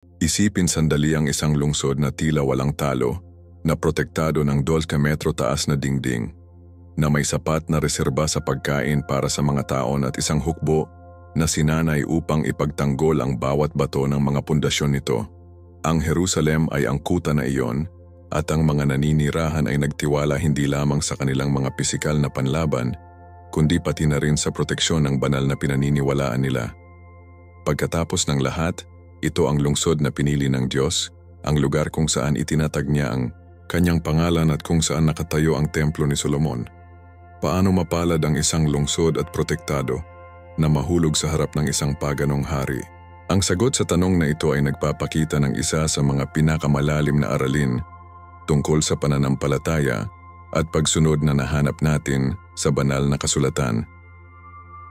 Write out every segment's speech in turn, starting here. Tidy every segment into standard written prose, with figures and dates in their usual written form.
Isipin sandali ang isang lungsod na tila walang talo, na protektado ng 12 metro taas na dingding, na may sapat na reserba sa pagkain para sa mga taon at isang hukbo na sinanay upang ipagtanggol ang bawat bato ng mga pundasyon nito. Ang Jerusalem ay angkutan na iyon at ang mga naninirahan ay nagtiwala hindi lamang sa kanilang mga pisikal na panlaban, kundi pati na rin sa proteksyon ng banal na pinaniniwalaan nila. Pagkatapos ng lahat, ito ang lungsod na pinili ng Diyos, ang lugar kung saan itinatag niya ang kanyang pangalan at kung saan nakatayo ang templo ni Solomon. Paano mapalad ang isang lungsod at protektado na mahulog sa harap ng isang paganong hari? Ang sagot sa tanong na ito ay nagpapakita ng isa sa mga pinakamalalim na aralin tungkol sa pananampalataya at pagsunod na nahanap natin sa banal na kasulatan.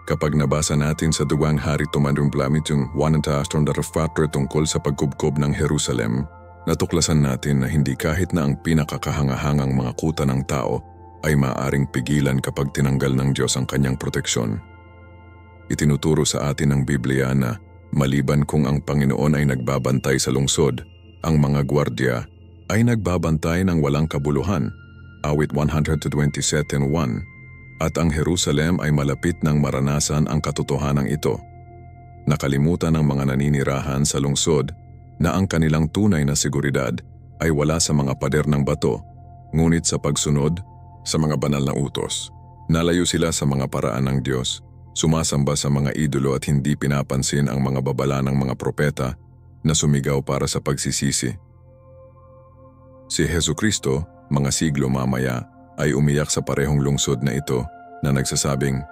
Kapag nabasa natin sa Dugang Hari Tumandumplamit yung 104 tungkol sa pagkubkob ng Jerusalem, natuklasan natin na hindi kahit na ang pinakakahangahangang mga kuta ng tao ay maaaring pigilan kapag tinanggal ng Diyos ang kanyang proteksyon. Itinuturo sa atin ng Biblia na maliban kung ang Panginoon ay nagbabantay sa lungsod, ang mga gwardya ay nagbabantay ng walang kabuluhan, awit 127:1, at ang Jerusalem ay malapit ng maranasan ang katotohanan ito. Nakalimutan ng mga naninirahan sa lungsod na ang kanilang tunay na seguridad ay wala sa mga pader ng bato, ngunit sa pagsunod sa mga banal na utos. Nalayo sila sa mga paraan ng Diyos, sumasamba sa mga idolo at hindi pinapansin ang mga babala ng mga propeta na sumigaw para sa pagsisisi. Si Jesucristo, mga siglo mamaya, ay umiyak sa parehong lungsod na ito na nagsasabing,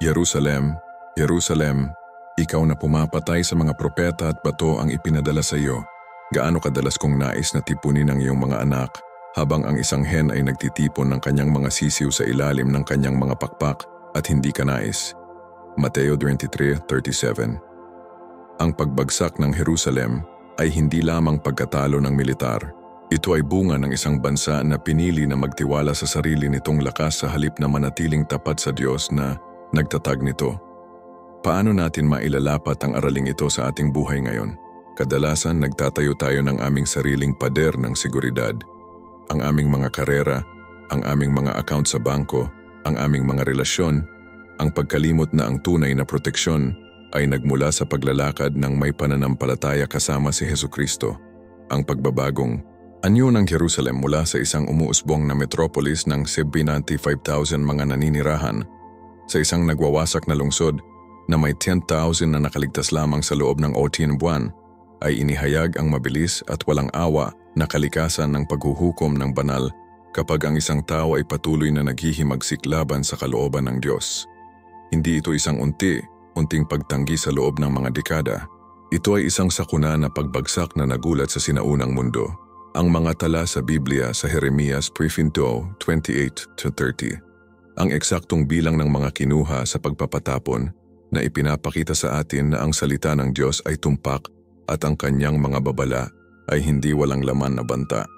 "Jerusalem, Jerusalem, ikaw na pumapatay sa mga propeta at bato ang ipinadala sa iyo. Gaano kadalas kong nais na tipunin ang iyong mga anak habang ang isang hen ay nagtitipon ng kanyang mga sisiw sa ilalim ng kanyang mga pakpak at hindi ka nais." Mateo 23:37. Ang pagbagsak ng Jerusalem ay hindi lamang pagkatalo ng militar. Ito ay bunga ng isang bansa na pinili na magtiwala sa sarili nitong lakas sa halip na manatiling tapat sa Diyos na nagtatag nito. Paano natin mailalapat ang araling ito sa ating buhay ngayon? Kadalasan nagtatayo tayo ng aming sariling pader ng seguridad. Ang aming mga karera, ang aming mga account sa bangko, ang aming mga relasyon, ang pagkalimot na ang tunay na proteksyon ay nagmula sa paglalakad ng may pananampalataya kasama si Jesucristo. Ang pagbabagong anyo ng Jerusalem mula sa isang umuusbong na metropolis ng 75,000 mga naninirahan sa isang nagwawasak na lungsod na may 10,000 na nakaligtas lamang sa loob ng 14 buwan ay inihayag ang mabilis at walang awa na kalikasan ng paghuhukom ng banal kapag ang isang tao ay patuloy na naghihimagsik laban sa kalooban ng Diyos. Hindi ito isang unting pagtanggi sa loob ng mga dekada. Ito ay isang sakuna na pagbagsak na nagulat sa sinaunang mundo. Ang mga tala sa Biblia sa Jeremias 28:28-30. Ang eksaktong bilang ng mga kinuha sa pagpapatapon na ipinapakita sa atin na ang salita ng Diyos ay tumpak at ang kanyang mga babala ay hindi walang laman na banta.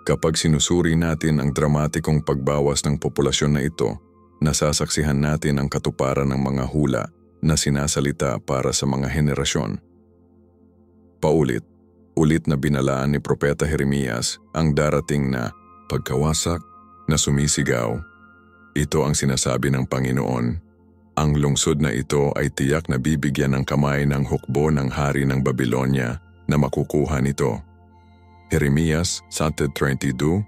Kapag sinusuri natin ang dramatikong pagbawas ng populasyon na ito, nasasaksihan natin ang katuparan ng mga hula na sinasalita para sa mga henerasyon. Ulit na binalaan ni Propeta Jeremias ang darating na pagkawasak na sumisigaw. Ito ang sinasabi ng Panginoon. Ang lungsod na ito ay tiyak na bibigyan ng kamay ng hukbo ng hari ng Babylonia na makukuha nito. Jeremias 32:28.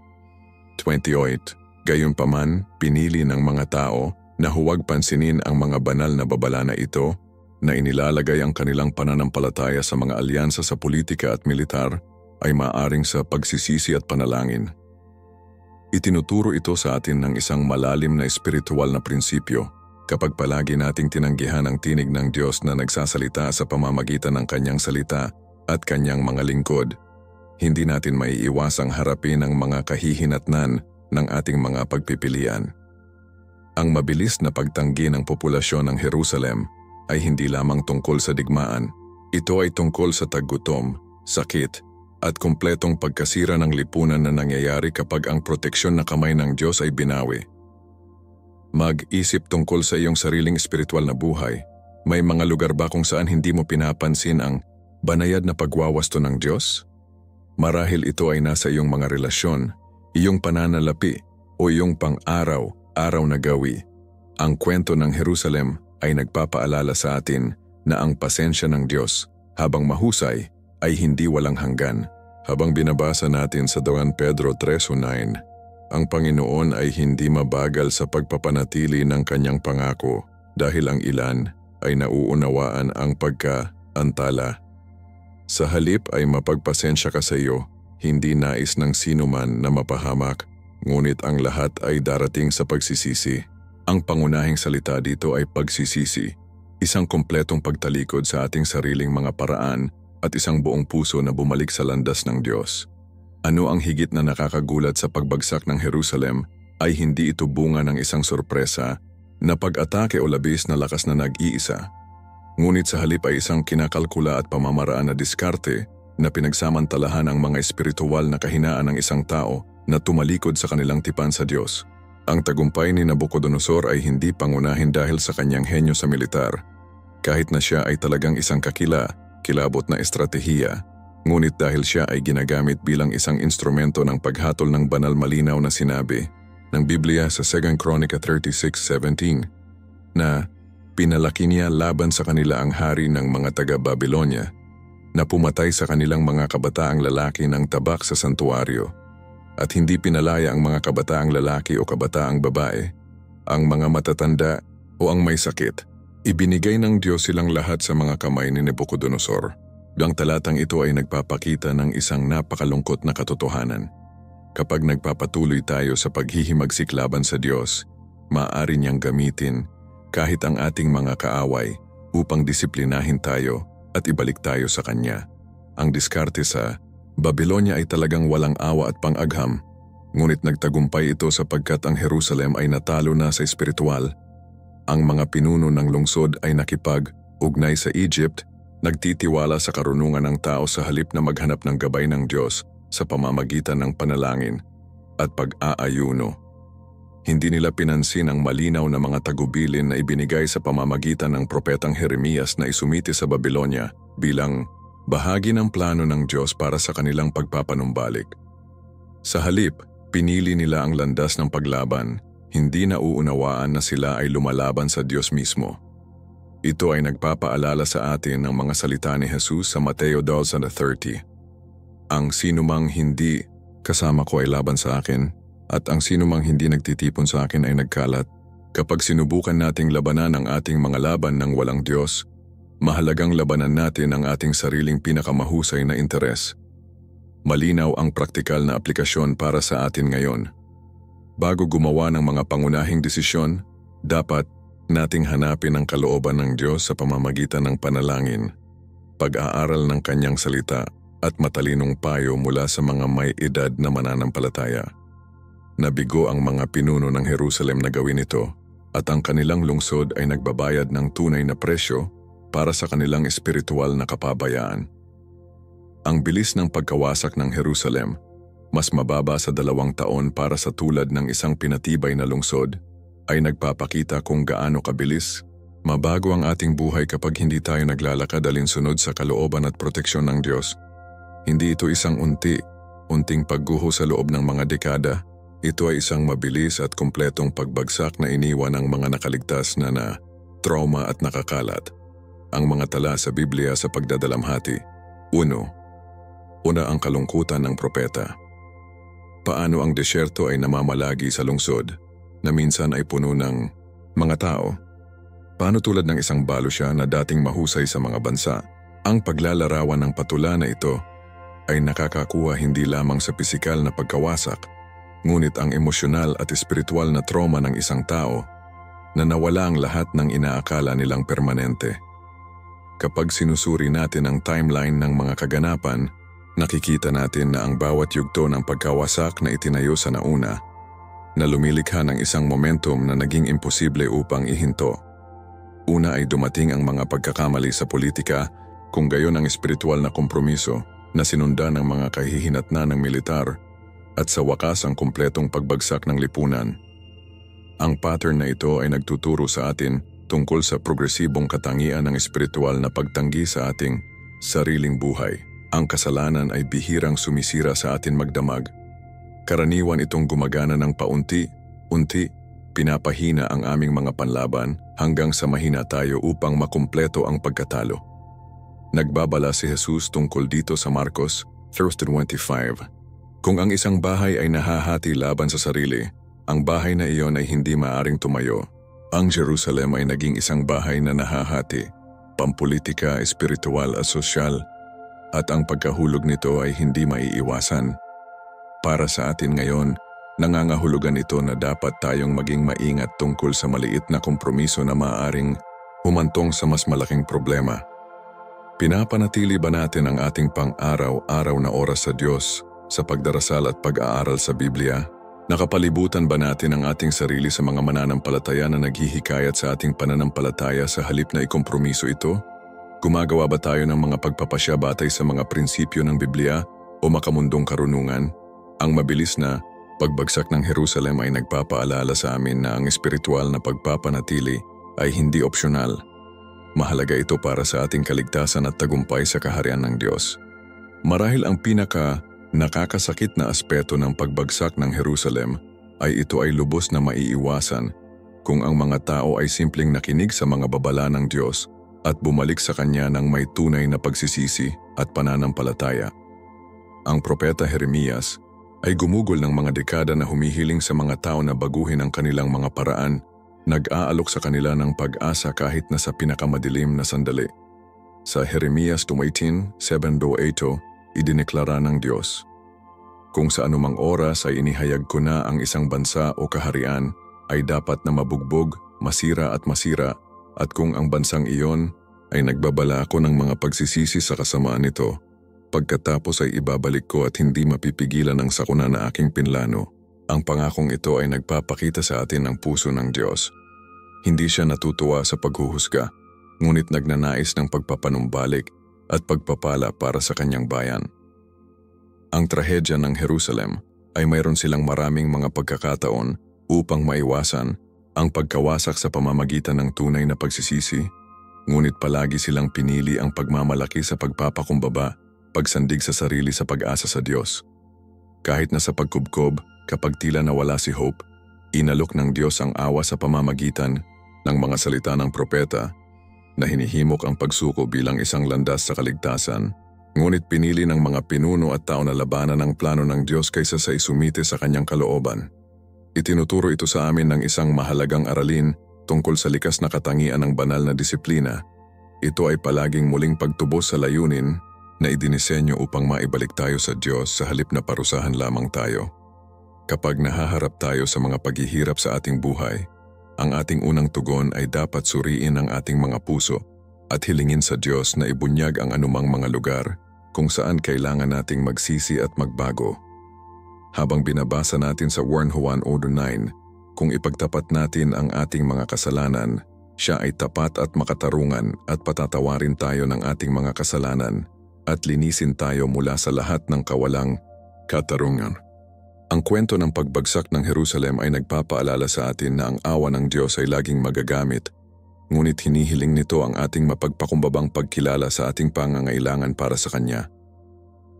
Gayunpaman, pinili ng mga tao na huwag pansinin ang mga banal na babala na ito na inilalagay ang kanilang pananampalataya sa mga alyansa sa politika at militar ay maaring sa pagsisisi at panalangin. Itinuturo ito sa atin ng isang malalim na espiritual na prinsipyo kapag palagi nating tinanggihan ang tinig ng Diyos na nagsasalita sa pamamagitan ng kanyang salita at kanyang mga lingkod. Hindi natin maiiwasang harapin ang mga kahihinatnan ng ating mga pagpipilian. Ang mabilis na pagtanggi ng populasyon ng Jerusalem ay hindi lamang tungkol sa digmaan. Ito ay tungkol sa taggutom, sakit, at kumpletong pagkasira ng lipunan na nangyayari kapag ang proteksyon na kamay ng Diyos ay binawi. Mag-isip tungkol sa iyong sariling espiritual na buhay. May mga lugar ba kung saan hindi mo pinapansin ang Banayad na pagwawasto ng Diyos? Marahil ito ay nasa iyong mga relasyon, iyong pananalapi o iyong pang-araw-araw na gawi. Ang kwento ng Jerusalem ay nagpapaalala sa atin na ang pasensya ng Diyos habang mahusay ay hindi walang hanggan. Habang binabasa natin sa 2 Pedro 3:9, ang Panginoon ay hindi mabagal sa pagpapanatili ng kanyang pangako dahil ang ilan ay nauunawaan ang pagkaantala. Sa halip ay mapagpasensya ka sa iyo, hindi nais ng sinuman na mapahamak, ngunit ang lahat ay darating sa pagsisisi. Ang pangunahing salita dito ay pagsisisi, isang kompletong pagtalikod sa ating sariling mga paraan at isang buong puso na bumalik sa landas ng Diyos. Ano ang higit na nakakagulat sa pagbagsak ng Jerusalem ay hindi ito bunga ng isang sorpresa na pag-atake o labis na lakas na nag-iisa. Ngunit sa halip ay isang kinakalkula at pamamaraan na diskarte na pinagsamantalahan ang mga espiritual na kahinaan ng isang tao na tumalikod sa kanilang tipan sa Diyos. Ang tagumpay ni Nabucodonosor ay hindi pangunahin dahil sa kanyang henyo sa militar. Kahit na siya ay talagang isang kilabot na estratehiya, ngunit dahil siya ay ginagamit bilang isang instrumento ng paghatol ng banal malinaw na sinabi ng Biblia sa 2 Chronica 36:17 na pinalaki niya laban sa kanila ang hari ng mga taga-Babilonya na pumatay sa kanilang mga kabataang lalaki ng tabak sa santuaryo at hindi pinalaya ang mga kabataang lalaki o kabataang babae, ang mga matatanda o ang may sakit. Ibinigay ng Diyos silang lahat sa mga kamay ni Nabucodonosor. Ang talatang ito ay nagpapakita ng isang napakalungkot na katotohanan. Kapag nagpapatuloy tayo sa paghihimagsik laban sa Diyos, maaari niyang gamitin kahit ang ating mga kaaway upang disiplinahin tayo at ibalik tayo sa Kanya. Ang diskarte sa Babylonia ay talagang walang awa at pang-agham, ngunit nagtagumpay ito sapagkat ang Jerusalem ay natalo na sa espiritual. Ang mga pinuno ng lungsod ay nakipag-ugnay sa Egypt, nagtitiwala sa karunungan ng tao sa halip na maghanap ng gabay ng Diyos sa pamamagitan ng panalangin at pag-aayuno. Hindi nila pinansin ang malinaw na mga tagubilin na ibinigay sa pamamagitan ng propetang Jeremias na isumiti sa Babylonia bilang bahagi ng plano ng Diyos para sa kanilang pagpapanumbalik. Sa halip, pinili nila ang landas ng paglaban, hindi nauunawaan na sila ay lumalaban sa Diyos mismo. Ito ay nagpapaalala sa atin ng mga salita ni Jesus sa Mateo 12:30. Ang sinumang hindi kasama ko ay laban sa akin, at ang sinumang hindi nagtitipon sa akin ay nagkalat. Kapag sinubukan nating labanan ang ating mga laban ng walang Diyos, mahalagang labanan natin ang ating sariling pinakamahusay na interes. Malinaw ang praktikal na aplikasyon para sa atin ngayon. Bago gumawa ng mga pangunahing desisyon, dapat nating hanapin ang kalooban ng Diyos sa pamamagitan ng panalangin, pag-aaral ng Kanyang salita at matalinong payo mula sa mga may edad na mananampalataya. Nabigo ang mga pinuno ng Jerusalem na gawin ito at ang kanilang lungsod ay nagbabayad ng tunay na presyo para sa kanilang espiritual na kapabayaan. Ang bilis ng pagkawasak ng Jerusalem, mas mababa sa 2 taon para sa tulad ng isang pinatibay na lungsod, ay nagpapakita kung gaano kabilis mabago ang ating buhay kapag hindi tayo naglalakad alinsunod sa kalooban at proteksyon ng Diyos. Hindi ito isang unting pagguho sa loob ng mga dekada. Ito ay isang mabilis at kumpletong pagbagsak na iniwan ng mga nakaligtas na trauma at nakakalat. Ang mga tala sa Biblia sa pagdadalamhati. 1. Una, ang kalungkutan ng propeta. Paano ang desyerto ay namamalagi sa lungsod na minsan ay puno ng mga tao? Paano tulad ng isang balo siya na dating mahusay sa mga bansa? Ang paglalarawan ng patula na ito ay nakakakuha hindi lamang sa pisikal na pagkawasak, ngunit ang emosyonal at espiritual na trauma ng isang tao na nawala ang lahat ng inaakala nilang permanente. Kapag sinusuri natin ang timeline ng mga kaganapan, nakikita natin na ang bawat yugto ng pagkawasak na itinayo sa nauna na lumilikha ng isang momentum na naging imposible upang ihinto. Una ay dumating ang mga pagkakamali sa politika, kung gayon ang espiritual na kompromiso na sinundan ng mga kahihinatnan ng militar, at sa wakas ang kumpletong pagbagsak ng lipunan. Ang pattern na ito ay nagtuturo sa atin tungkol sa progresibong katangian ng espiritual na pagtanggi sa ating sariling buhay. Ang kasalanan ay bihirang sumisira sa atin magdamag. Karaniwan itong gumagana ng paunti-unti, pinapahina ang aming mga panlaban hanggang sa mahina tayo upang makumpleto ang pagkatalo. Nagbabala si Jesus tungkol dito sa Marcos 3:25. Kung ang isang bahay ay nahahati laban sa sarili, ang bahay na iyon ay hindi maaring tumayo. Ang Jerusalem ay naging isang bahay na nahahati, pampolitika, espiritual at sosyal, at ang pagkahulog nito ay hindi maiiwasan. Para sa atin ngayon, nangangahulugan ito na dapat tayong maging maingat tungkol sa maliit na kompromiso na maaaring humantong sa mas malaking problema. Pinapanatili ba natin ang ating pang-araw-araw na oras sa Diyos sa pagdarasal at pag-aaral sa Biblia? Nakapalibutan ba natin ang ating sarili sa mga mananampalataya na naghihikayat sa ating pananampalataya sa halip na ikompromiso ito? Gumagawa ba tayo ng mga pagpapasya batay sa mga prinsipyo ng Biblia o makamundong karunungan? Ang mabilis na pagbagsak ng Jerusalem ay nagpapaalala sa amin na ang espiritual na pagpapanatili ay hindi opsyonal. Mahalaga ito para sa ating kaligtasan at tagumpay sa kaharian ng Diyos. Marahil ang nakakasakit na aspeto ng pagbagsak ng Jerusalem ay ito ay lubos na maiiwasan kung ang mga tao ay simpleng nakinig sa mga babala ng Diyos at bumalik sa Kanya ng may tunay na pagsisisi at pananampalataya. Ang propeta Jeremias ay gumugol ng mga dekada na humihiling sa mga tao na baguhin ang kanilang mga paraan, nag-aalok sa kanila ng pag-asa kahit na sa pinakamadilim na sandali. Sa Jeremias 2:18-7-8, idineklara ng Diyos, "Kung sa anumang oras ay inihayag ko na ang isang bansa o kaharian, ay dapat na mabugbog, masira, at kung ang bansang iyon ay nagbabala ako ng mga pagsisisi sa kasamaan nito, pagkatapos ay ibabalik ko at hindi mapipigilan ang sakuna na aking pinlano." Ang pangakong ito ay nagpapakita sa atin ng puso ng Diyos. Hindi siya natutuwa sa paghuhusga, ngunit nagnanais ng pagpapanumbalik at pagpapala para sa kanyang bayan. Ang trahedya ng Jerusalem ay mayroon silang maraming mga pagkakataon upang maiwasan ang pagkawasak sa pamamagitan ng tunay na pagsisisi, ngunit palagi silang pinili ang pagmamalaki sa pagpapakumbaba, pagsandig sa sarili sa pag-asa sa Diyos. Kahit na sa pagkubkob, kapag tila nawala si Hope, inalok ng Diyos ang awa sa pamamagitan ng mga salita ng propeta na hinihimok ang pagsuko bilang isang landas sa kaligtasan, ngunit pinili ng mga pinuno at tao na labanan ang plano ng Diyos kaysa sa isumite sa kanyang kalooban. Itinuturo ito sa amin ng isang mahalagang aralin tungkol sa likas na katangian ng banal na disiplina. Ito ay palaging muling pagtubos sa layunin na idinisenyo upang maibalik tayo sa Diyos sa halip na parusahan lamang tayo. Kapag nahaharap tayo sa mga paghihirap sa ating buhay, ang ating unang tugon ay dapat suriin ang ating mga puso at hilingin sa Diyos na ibunyag ang anumang mga lugar kung saan kailangan nating magsisi at magbago. Habang binabasa natin sa 1 Juan 9, kung ipagtapat natin ang ating mga kasalanan, siya ay tapat at makatarungan at patatawarin tayo ng ating mga kasalanan at linisin tayo mula sa lahat ng kawalang katarungan. Ang kwento ng pagbagsak ng Jerusalem ay nagpapaalala sa atin na ang awa ng Diyos ay laging magagamit, ngunit hinihiling nito ang ating mapagpakumbabang pagkilala sa ating pangangailangan para sa Kanya.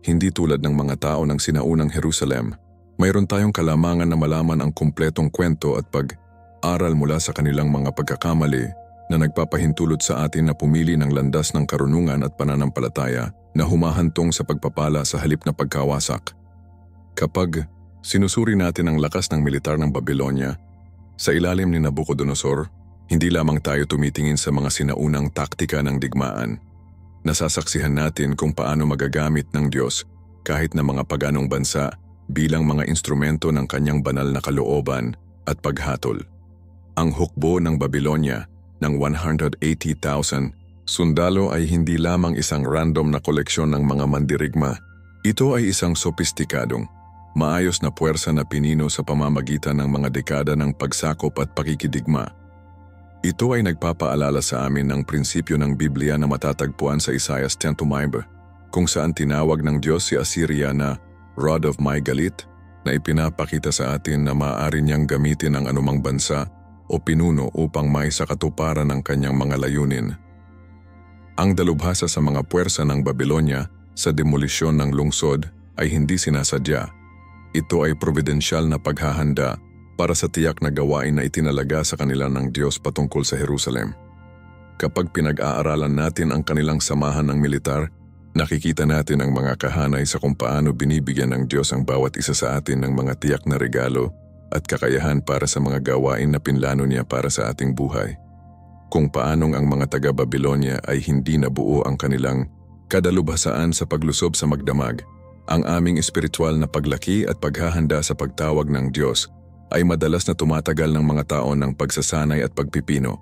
Hindi tulad ng mga tao ng sinaunang Jerusalem, mayroon tayong kalamangan na malaman ang kumpletong kwento at pag-aral mula sa kanilang mga pagkakamali na nagpapahintulot sa atin na pumili ng landas ng karunungan at pananampalataya na humahantong sa pagpapala sa halip na pagkawasak. Kapag sinusuri natin ang lakas ng militar ng Babylonia, sa ilalim ni Nabucodonosor, hindi lamang tayo tumitingin sa mga sinaunang taktika ng digmaan. Nasasaksihan natin kung paano magagamit ng Diyos kahit na mga paganong bansa bilang mga instrumento ng kanyang banal na kalooban at paghatol. Ang hukbo ng Babylonia ng 180,000 sundalo ay hindi lamang isang random na koleksyon ng mga mandirigma. Ito ay isang sopistikadong, maayos na puwersa na pinino sa pamamagitan ng mga dekada ng pagsakop at pakikidigma. Ito ay nagpapaalala sa amin ng prinsipyo ng Biblia na matatagpuan sa Isaiah 10:5, kung saan tinawag ng Diyos si Assyria na Rod of My Galit, na ipinapakita sa atin na maaari niyang gamitin ang anumang bansa o pinuno upang maisakatuparan ang kanyang mga layunin. Ang dalubhasa sa mga puwersa ng Babylonia sa demolisyon ng lungsod ay hindi sinasadya. Ito ay providensyal na paghahanda para sa tiyak na gawain na itinalaga sa kanila ng Diyos patungkol sa Jerusalem. Kapag pinag-aaralan natin ang kanilang samahan ng militar, nakikita natin ang mga kahanay sa kung paano binibigyan ng Diyos ang bawat isa sa atin ng mga tiyak na regalo at kakayahan para sa mga gawain na pinlano niya para sa ating buhay. Kung paanong ang mga taga-Babylonia ay hindi nabuo ang kanilang kadalubhasaan sa paglusob sa magdamag, ang aming espiritual na paglaki at paghahanda sa pagtawag ng Diyos ay madalas na tumatagal ng mga taon ng pagsasanay at pagpipino.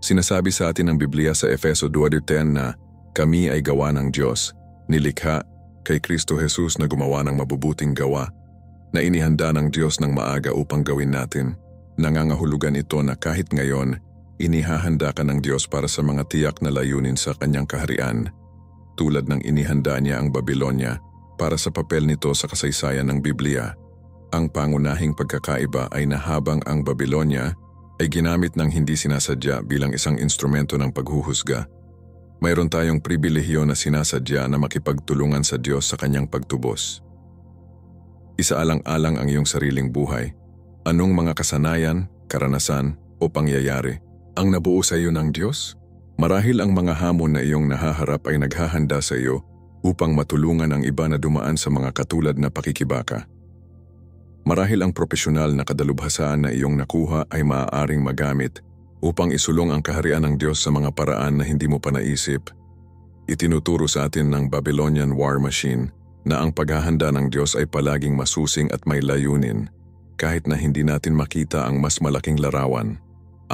Sinasabi sa atin ng Biblia sa Efeso 2:10 na kami ay gawa ng Diyos, nilikha kay Kristo Jesus na gumawa ng mabubuting gawa na inihanda ng Diyos ng maaga upang gawin natin. Nangangahulugan ito na kahit ngayon, inihahanda ka ng Diyos para sa mga tiyak na layunin sa kanyang kaharian, tulad ng inihanda niya ang Babylonia para sa papel nito sa kasaysayan ng Biblia. Ang pangunahing pagkakaiba ay na habang ang Babylonia ay ginamit ng hindi sinasadya bilang isang instrumento ng paghuhusga, mayroon tayong pribilehiyo na sinasadya na makipagtulungan sa Diyos sa kanyang pagtubos. Isaalang-alang ang iyong sariling buhay. Anong mga kasanayan, karanasan o pangyayari ang nabuo sa iyo ng Diyos? Marahil ang mga hamon na iyong nahaharap ay naghahanda sa iyo upang matulungan ang iba na dumaan sa mga katulad na pakikibaka. Marahil ang propesyonal na kadalubhasaan na iyong nakuha ay maaaring magamit upang isulong ang kaharian ng Diyos sa mga paraan na hindi mo pa naisip. Itinuturo sa atin ng Babylonian war machine na ang paghahanda ng Diyos ay palaging masusing at may layunin, kahit na hindi natin makita ang mas malaking larawan.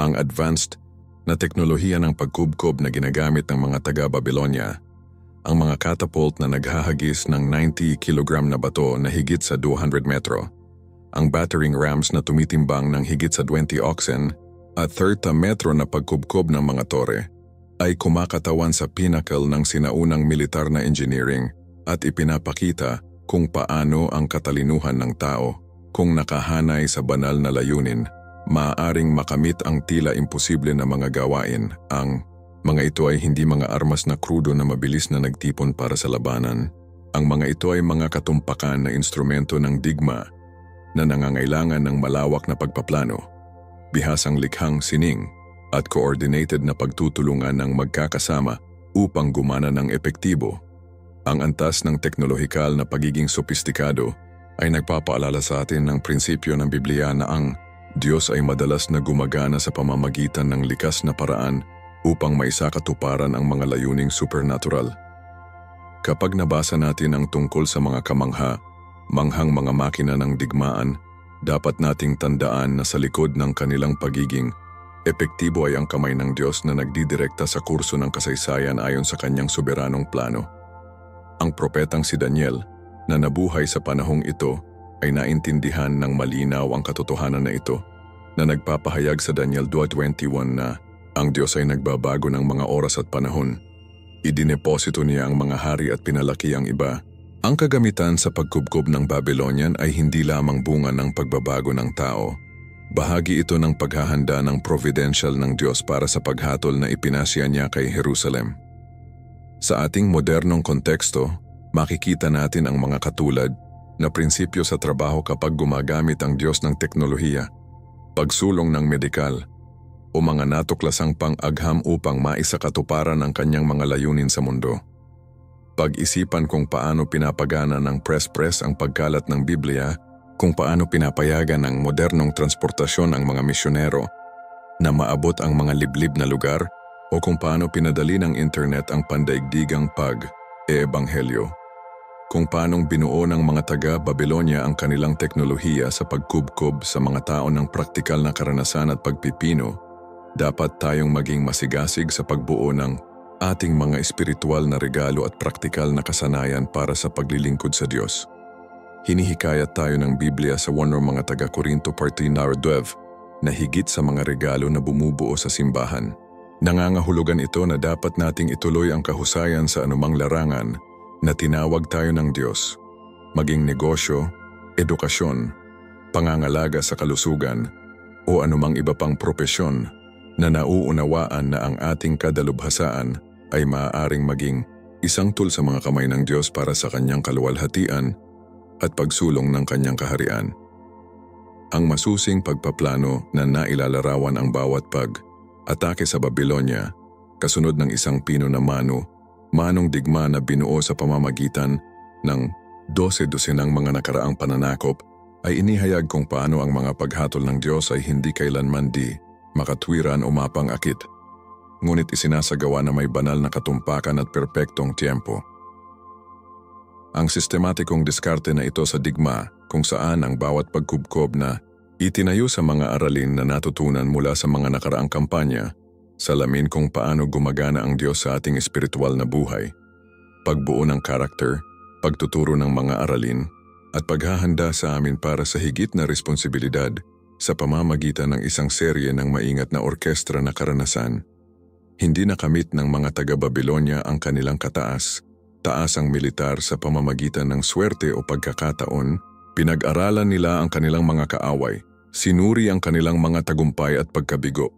Ang advanced na teknolohiya ng pagkubkob na ginagamit ng mga taga-Babylonia, ang mga catapult na naghahagis ng 90 kilogram na bato na higit sa 200 metro, ang battering rams na tumitimbang ng higit sa 20 oxen at 30 metro na pagkubkob ng mga tore, ay kumakatawan sa pinnacle ng sinaunang militar na engineering at ipinapakita kung paano ang katalinuhan ng tao, kung nakahanay sa banal na layunin, maaaring makamit ang tila imposible na mga gawain. Ang mga ito ay hindi mga armas na krudo na mabilis na nagtipon para sa labanan. Ang mga ito ay mga katumpakan na instrumento ng digma na nangangailangan ng malawak na pagpaplano, bihasang likhang sining at coordinated na pagtutulungan ng magkakasama upang gumana ng epektibo. Ang antas ng teknolohikal na pagiging sopistikado ay nagpapaalala sa atin ng prinsipyo ng Biblia na ang Diyos ay madalas na gumagana sa pamamagitan ng likas na paraan upang maisakatuparan ang mga layuning supernatural. Kapag nabasa natin ang tungkol sa mga manghang mga makina ng digmaan, dapat nating tandaan na sa likod ng kanilang pagiging epektibo ay ang kamay ng Diyos na nagdidirekta sa kurso ng kasaysayan ayon sa kanyang soberanong plano. Ang propetang si Daniel na nabuhay sa panahong ito ay naintindihan ng malinaw ang katotohanan na ito, na nagpapahayag sa Daniel 2:21 na ang Diyos ay nagbabago ng mga oras at panahon. Idineposito niya ang mga hari at pinalaki ang iba. Ang kagamitan sa pagkubkob ng Babylonian ay hindi lamang bunga ng pagbabago ng tao. Bahagi ito ng paghahanda ng providential ng Diyos para sa paghatol na ipinasya niya kay Jerusalem. Sa ating modernong konteksto, makikita natin ang mga katulad na prinsipyo sa trabaho kapag gumagamit ang Diyos ng teknolohiya, pagsulong ng medikal, o mga natuklasang pang-agham upang maisakatuparan ang kanyang mga layunin sa mundo. Pag-isipan kung paano pinapagana ng press ang pagkalat ng Biblia, kung paano pinapayagan ng modernong transportasyon ang mga misyonero na maabot ang mga liblib na lugar, o kung paano pinadali ng internet ang pandaigdigang pag-eebanghelyo. Kung paanong binuo ng mga taga-Babylonia ang kanilang teknolohiya sa pagkubkob sa mga tao ng praktikal na karanasan at pagpipino, dapat tayong maging masigasig sa pagbuo ng ating mga espiritual na regalo at praktikal na kasanayan para sa paglilingkod sa Diyos. Hinihikayat tayo ng Biblia sa 1 mga taga-Korinto 14:12 na higit sa mga regalo na bumubuo sa simbahan. Nangangahulugan ito na dapat nating ituloy ang kahusayan sa anumang larangan na tinawag tayo ng Diyos, maging negosyo, edukasyon, pangangalaga sa kalusugan, o anumang iba pang propesyon na nauunawaan na ang ating kadalubhasaan ay maaaring maging isang tool sa mga kamay ng Diyos para sa kanyang kaluwalhatian at pagsulong ng kanyang kaharian. Ang masusing pagpaplano na nailalarawan ang bawat pag-atake sa Babylonia, kasunod ng isang pino na manong digma na binuo sa pamamagitan ng 12 dosenang mga nakaraang pananakop, ay inihayag kung paano ang mga paghatol ng Diyos ay hindi kailanman makatwiran o mapang-akit, ngunit isinasagawa na may banal na katumpakan at perpektong tiyempo. Ang sistematikong diskarte na ito sa digma kung saan ang bawat pagkubkob na itinayo sa mga aralin na natutunan mula sa mga nakaraang kampanya, salamin kung paano gumagana ang Diyos sa ating espiritual na buhay, pagbuo ng karakter, pagtuturo ng mga aralin, at paghahanda sa amin para sa higit na responsibilidad sa pamamagitan ng isang serye ng maingat na orkestra na karanasan. Hindi nakamit ng mga taga-Babylonia ang kanilang taasang militar sa pamamagitan ng swerte o pagkakataon, pinag-aralan nila ang kanilang mga kaaway, sinuri ang kanilang mga tagumpay at pagkabigo,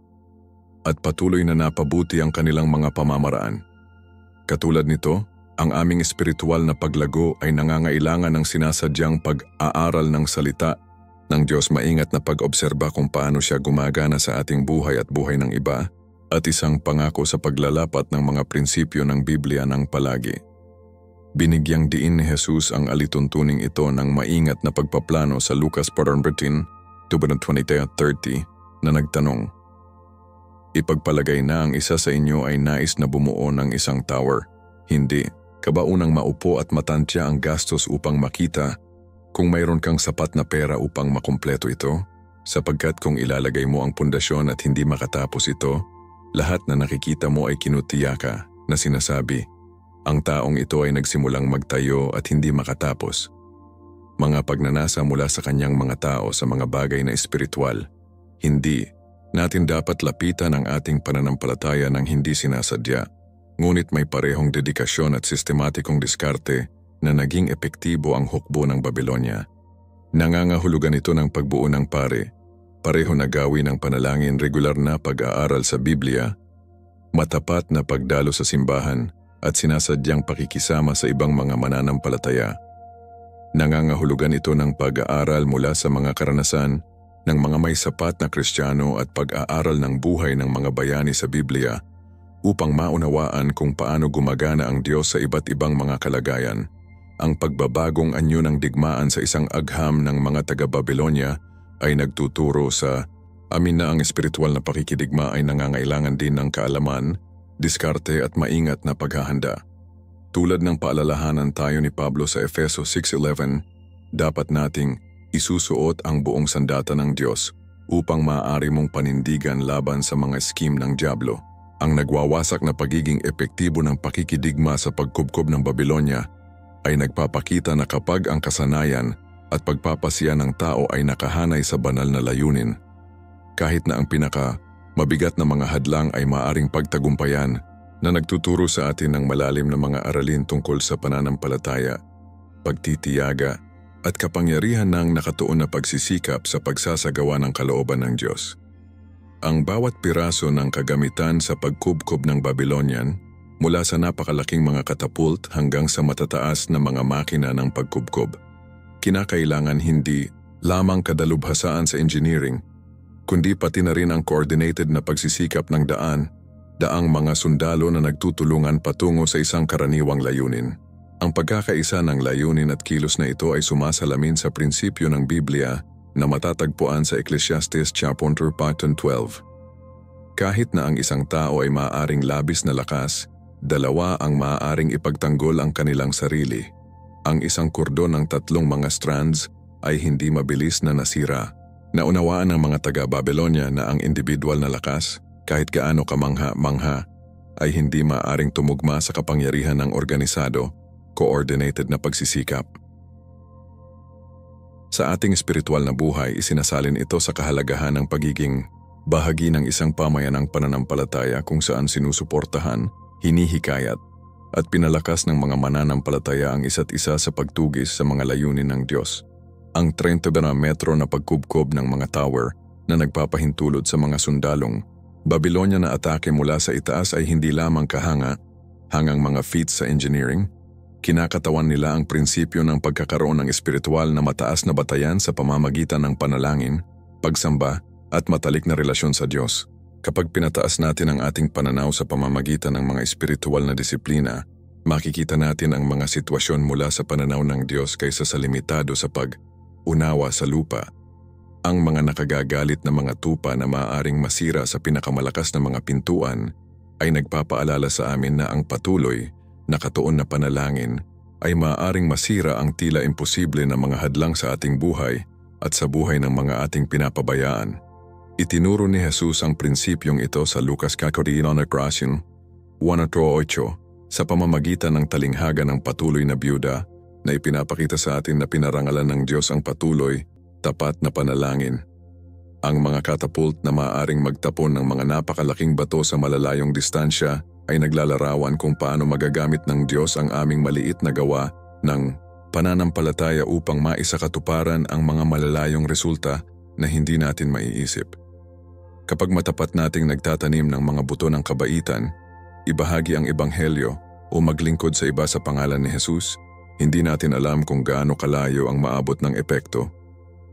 at patuloy na napabuti ang kanilang mga pamamaraan. Katulad nito, ang aming espiritual na paglago ay nangangailangan ng sinasadyang pag-aaral ng salita ng Diyos, maingat na pag-obserba kung paano siya gumagana sa ating buhay at buhay ng iba, at isang pangako sa paglalapat ng mga prinsipyo ng Biblia ng palagi. Binigyang diin ni Jesus ang alituntuning ito ng maingat na pagpaplano sa Lucas 14:20-30 na nagtanong, "Ipagpalagay na ang isa sa inyo ay nais na bumuo ng isang tower. Hindi ka ba unang maupo at matantya ang gastos upang makita kung mayroon kang sapat na pera upang makumpleto ito? Sapagkat kung ilalagay mo ang pundasyon at hindi makatapos ito, lahat na nakikita mo ay kinutiyaka na sinasabi, ang taong ito ay nagsimulang magtayo at hindi makatapos." Mga pagnanasa mula sa kanyang mga tao sa mga bagay na espiritual, hindi natin dapat lapitan ang ating pananampalataya ng hindi sinasadya, ngunit may parehong dedikasyon at sistematikong diskarte na naging epektibo ang hukbo ng Babylonia. Nangangahulugan ito ng pagbuo ng pareho na gawin ng panalangin, regular na pag-aaral sa Biblia, matapat na pagdalo sa simbahan, at sinasadyang pakikisama sa ibang mga mananampalataya. Nangangahulugan ito ng pag-aaral mula sa mga karanasan ng mga may sapat na Kristiyano at pag-aaral ng buhay ng mga bayani sa Biblia upang maunawaan kung paano gumagana ang Diyos sa iba't ibang mga kalagayan. Ang pagbabagong anyo ng digmaan sa isang agham ng mga taga-Babylonia ay nagtuturo sa amin na ang espiritual na pakikidigma ay nangangailangan din ng kaalaman, diskarte at maingat na paghahanda. Tulad ng paalalahanan tayo ni Pablo sa Efeso 6:11, dapat nating isusuot ang buong sandata ng Diyos upang maaari mong panindigan laban sa mga skim ng dyablo. Ang nagwawasak na pagiging epektibo ng pakikidigma sa pagkubkob ng Babylonia ay nagpapakita na kapag ang kasanayan at pagpapasya ng tao ay nakahanay sa banal na layunin, kahit na ang mabigat na mga hadlang ay maaring pagtagumpayan, na nagtuturo sa atin ng malalim na mga aralin tungkol sa pananampalataya, pagtitiyaga, at kapangyarihan ng nakatuon na pagsisikap sa pagsasagawa ng kalooban ng Diyos. Ang bawat piraso ng kagamitan sa pagkubkob ng Babylonian, mula sa napakalaking mga katapult hanggang sa matataas na mga makina ng pagkubkob, kinakailangan hindi lamang kadalubhasaan sa engineering, kundi pati na rin ang coordinated na pagsisikap ng daang mga sundalo na nagtutulungan patungo sa isang karaniwang layunin. Ang pagkakaisa ng layunin at kilos na ito ay sumasalamin sa prinsipyo ng Biblia na matatagpuan sa Ecclesiastes chapter 12. Kahit na ang isang tao ay maaaring labis na lakas, dalawa ang maaaring ipagtanggol ang kanilang sarili. Ang isang kordon ng 3 mga strands ay hindi mabilis na nasira. Naunawaan ng mga taga-Babylonia na ang individual na lakas, kahit gaano kamangha-mangha, ay hindi maaaring tumugma sa kapangyarihan ng organisado, coordinated na pagsisikap. Sa ating espiritual na buhay, isinasalin ito sa kahalagahan ng pagiging bahagi ng isang pamayanang pananampalataya kung saan sinusuportahan, hinihikayat, at pinalakas ng mga mananampalataya ang isa't isa sa pagtugis sa mga layunin ng Diyos. Ang 30 metro na pagkubkob ng mga tower na nagpapahintulot sa mga sundalong Babylonia na atake mula sa itaas ay hindi lamang kahanga, hangang mga feats sa engineering, kinakatawan nila ang prinsipyo ng pagkakaroon ng espiritual na mataas na batayan sa pamamagitan ng panalangin, pagsamba at matalik na relasyon sa Diyos. Kapag pinataas natin ang ating pananaw sa pamamagitan ng mga espiritual na disiplina, makikita natin ang mga sitwasyon mula sa pananaw ng Diyos kaysa sa limitado sa pag-unawa sa lupa. Ang mga nakagagalit na mga tupa na maaaring masira sa pinakamalakas na mga pintuan ay nagpapaalala sa amin na ang patuloy, nakatuon na panalangin ay maaaring masira ang tila imposible na mga hadlang sa ating buhay at sa buhay ng mga ating pinapabayaan. Itinuro ni Jesus ang prinsipyong ito sa Lucas 14:1-8 sa pamamagitan ng talinghaga ng patuloy na byuda na ipinapakita sa atin na pinarangalan ng Diyos ang patuloy, tapat na panalangin. Ang mga catapult na maaaring magtapon ng mga napakalaking bato sa malalayong distansya ay naglalarawan kung paano magagamit ng Diyos ang aming maliit na gawa ng pananampalataya upang maisakatuparan ang mga malalayong resulta na hindi natin maiisip. Kapag matapat nating nagtatanim ng mga buto ng kabaitan, ibahagi ang ebanghelyo o maglingkod sa iba sa pangalan ni Jesus, hindi natin alam kung gaano kalayo ang maabot ng epekto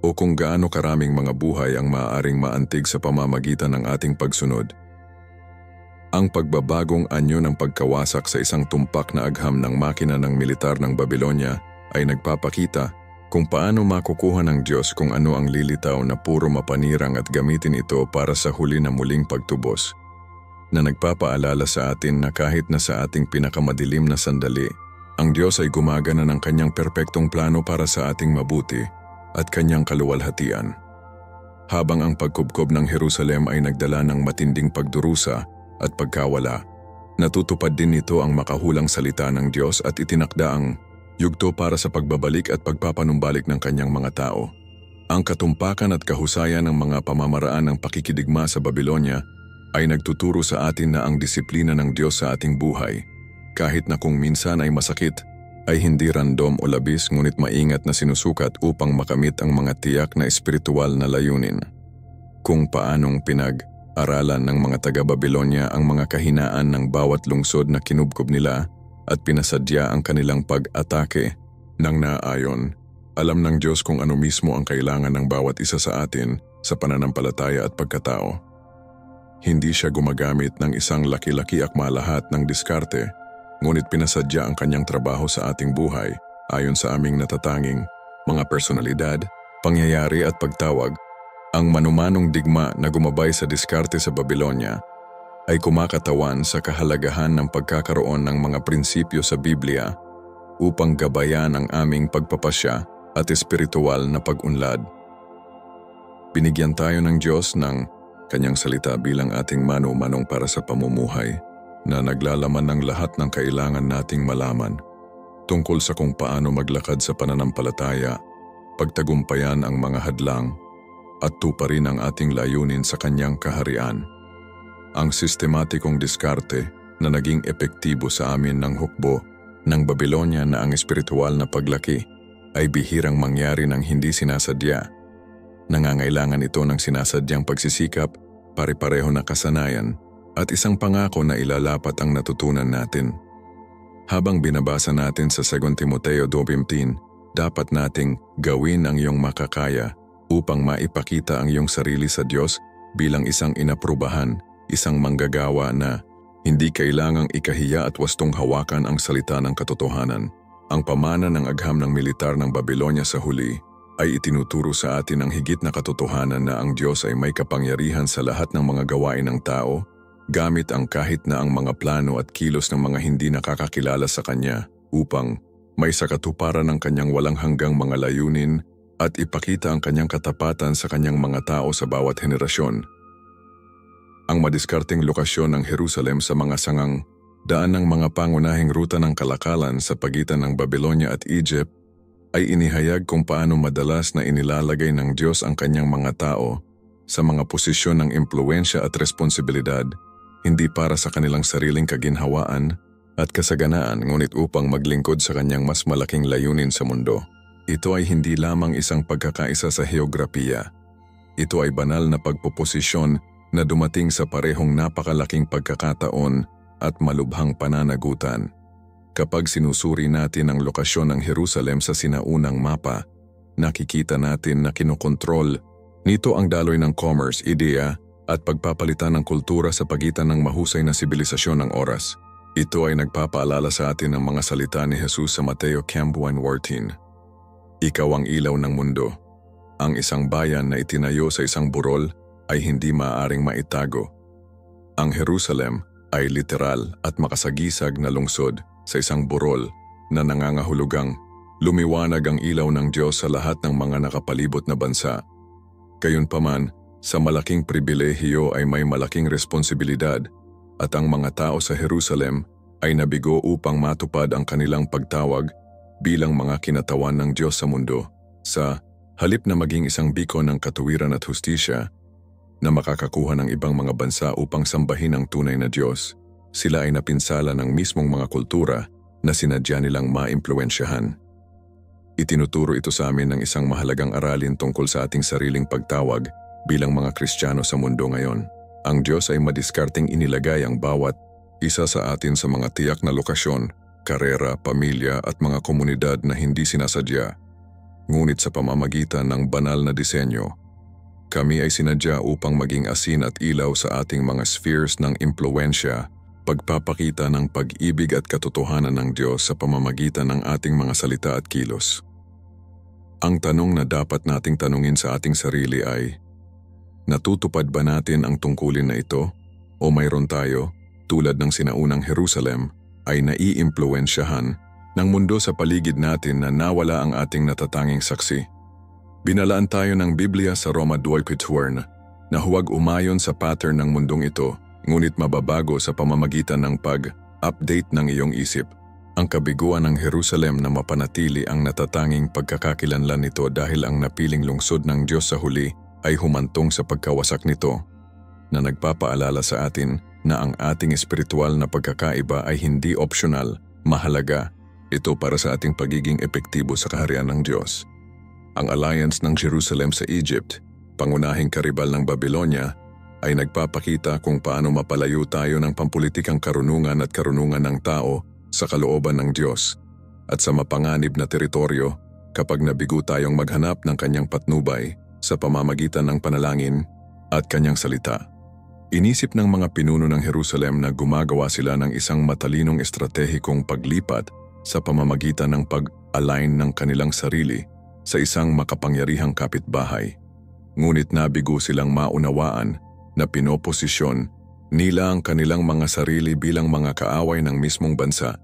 o kung gaano karaming mga buhay ang maaaring maantig sa pamamagitan ng ating pagsunod. Ang pagbabagong anyo ng pagkawasak sa isang tumpak na agham ng makina ng militar ng Babylonia ay nagpapakita kung paano makukuha ng Diyos kung ano ang lilitaw na puro mapanirang at gamitin ito para sa huli na muling pagtubos, na nagpapaalala sa atin na kahit na sa ating pinakamadilim na sandali, ang Diyos ay gumagana ng kanyang perpektong plano para sa ating mabuti at kanyang kaluwalhatian. Habang ang pagkubkob ng Jerusalem ay nagdala ng matinding pagdurusa at pagkawala, natutupad din nito ang makahulang salita ng Diyos at itinakda ang yugto para sa pagbabalik at pagpapanumbalik ng kanyang mga tao. Ang katumpakan at kahusayan ng mga pamamaraan ng pakikidigma sa Babylonia ay nagtuturo sa atin na ang disiplina ng Diyos sa ating buhay, kahit na kung minsan ay masakit, ay hindi random o labis ngunit maingat na sinusukat upang makamit ang mga tiyak na espiritual na layunin. Kung paanong pinag-aralan ng mga taga-Babylonia ang mga kahinaan ng bawat lungsod na kinubkob nila at pinasadya ang kanilang pag-atake ng naayon, alam ng Diyos kung ano mismo ang kailangan ng bawat isa sa atin sa pananampalataya at pagkatao. Hindi siya gumagamit ng isang laki-laki akmalahat ng diskarte, ngunit pinasadya ang kanyang trabaho sa ating buhay ayon sa aming natatanging mga personalidad, pangyayari at pagtawag. Ang manumanong digma na gumabay sa diskarte sa Babylonia ay kumakatawan sa kahalagahan ng pagkakaroon ng mga prinsipyo sa Biblia upang gabayan ang aming pagpapasya at espiritual na pag-unlad. Binigyan tayo ng Diyos ng kanyang salita bilang ating mano-manong para sa pamumuhay, na naglalaman ng lahat ng kailangan nating malaman tungkol sa kung paano maglakad sa pananampalataya, pagtagumpayan ang mga hadlang, at tuparin ang ating layunin sa kanyang kaharian. Ang sistematikong diskarte na naging epektibo sa amin ng hukbo ng Babylonia na ang espiritual na paglaki ay bihirang mangyari ng hindi sinasadya. Nangangailangan ito ng sinasadyang pagsisikap, pare-pareho na kasanayan, at isang pangako na ilalapat ang natutunan natin. Habang binabasa natin sa 2 Timoteo 2:15, dapat nating gawin ang iyong makakaya upang maipakita ang iyong sarili sa Diyos bilang isang inaprubahan, isang manggagawa na hindi kailangang ikahiya at wastong hawakan ang salita ng katotohanan. Ang pamana ng agham ng militar ng Babylonia sa huli ay itinuturo sa atin ang higit na katotohanan na ang Diyos ay may kapangyarihan sa lahat ng mga gawain ng tao, gamit ang kahit na ang mga plano at kilos ng mga hindi nakakakilala sa Kanya upang may sakatuparan ng Kanyang walang hanggang mga layunin at ipakita ang Kanyang katapatan sa Kanyang mga tao sa bawat henerasyon. Ang madiskarteng lokasyon ng Jerusalem sa mga sangang daan ng mga pangunahing ruta ng kalakalan sa pagitan ng Babylonia at Egypt ay inihayag kung paano madalas na inilalagay ng Diyos ang Kanyang mga tao sa mga posisyon ng impluwensya at responsibilidad, hindi para sa kanilang sariling kaginhawaan at kasaganaan ngunit upang maglingkod sa Kanyang mas malaking layunin sa mundo. Ito ay hindi lamang isang pagkakaisa sa heograpiya. Ito ay banal na pagpoposisyon na dumating sa parehong napakalaking pagkakataon at malubhang pananagutan. Kapag sinusuri natin ang lokasyon ng Jerusalem sa sinaunang mapa, nakikita natin na kinokontrol nito ang daloy ng commerce, ideya at pagpapalitan ng kultura sa pagitan ng mahusay na sibilisasyon ng oras. Ito ay nagpapaalala sa atin ng mga salita ni Jesus sa Mateo 10:14. Ikaw ang ilaw ng mundo. Ang isang bayan na itinayo sa isang burol ay hindi maaaring maitago. Ang Jerusalem ay literal at makasagisag na lungsod sa isang burol na nangangahulugang lumiwanag ang ilaw ng Diyos sa lahat ng mga nakapalibot na bansa. Gayunpaman, sa malaking pribilehiyo ay may malaking responsibilidad at ang mga tao sa Jerusalem ay nabigo upang matupad ang kanilang pagtawag bilang mga kinatawan ng Diyos sa mundo. Sa halip na maging isang biko ng katuwiran at hustisya na makakakuha ng ibang mga bansa upang sambahin ang tunay na Diyos, sila ay napinsala ng mismong mga kultura na sinadya nilang maimpluwensyahan. Itinuturo ito sa amin ng isang mahalagang aralin tungkol sa ating sariling pagtawag bilang mga Kristiyano sa mundo ngayon. Ang Diyos ay madiskarteng inilagay ang bawat isa sa atin sa mga tiyak na lokasyon, karera, pamilya at mga komunidad na hindi sinasadya. Ngunit sa pamamagitan ng banal na disenyo, kami ay sinadya upang maging asin at ilaw sa ating mga spheres ng impluwensya, pagpapakita ng pag-ibig at katotohanan ng Diyos sa pamamagitan ng ating mga salita at kilos. Ang tanong na dapat nating tanungin sa ating sarili ay, natutupad ba natin ang tungkulin na ito o mayroon tayo, tulad ng sinaunang Jerusalem, ay naiimpluwensyahan ng mundo sa paligid natin na nawala ang ating natatanging saksi? Binalaan tayo ng Biblia sa Roma 2:14 na huwag umayon sa pattern ng mundong ito, ngunit mababago sa pamamagitan ng pag-update ng iyong isip. Ang kabiguan ng Jerusalem na mapanatili ang natatanging pagkakakilanlan nito dahil ang napiling lungsod ng Diyos sa huli ay humantong sa pagkawasak nito, na nagpapaalala sa atin na ang ating espiritual na pagkakaiba ay hindi optional, mahalaga. Ito para sa ating pagiging epektibo sa kaharian ng Diyos. Ang alliance ng Jerusalem sa Egypt, pangunahing karibal ng Babylonia, ay nagpapakita kung paano mapalayo tayo ng pampulitikang karunungan at karunungan ng tao sa kalooban ng Diyos at sa mapanganib na teritoryo kapag nabigo tayong maghanap ng kanyang patnubay sa pamamagitan ng panalangin at kanyang salita. Inisip ng mga pinuno ng Jerusalem na gumagawa sila ng isang matalinong estratehikong paglipat sa pamamagitan ng pag-align ng kanilang sarili sa isang makapangyarihang kapitbahay. Ngunit nabigo silang maunawaan na pinoposisyon nila ang kanilang mga sarili bilang mga kaaway ng mismong bansa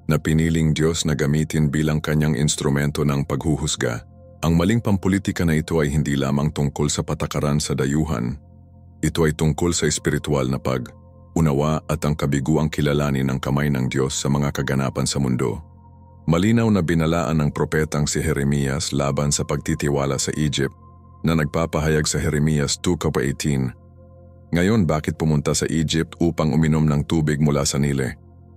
na piniling Diyos na gamitin bilang kanyang instrumento ng paghuhusga. Ang maling pampulitika na ito ay hindi lamang tungkol sa patakaran sa dayuhan. Ito ay tungkol sa espiritual na pag-unawa at ang kabiguang kilalanin ng kamay ng Diyos sa mga kaganapan sa mundo. Malinaw na binalaan ng propetang si Jeremias laban sa pagtitiwala sa Egypt na nagpapahayag sa Jeremias 2:18. Ngayon, bakit pumunta sa Egypt upang uminom ng tubig mula sa Nile?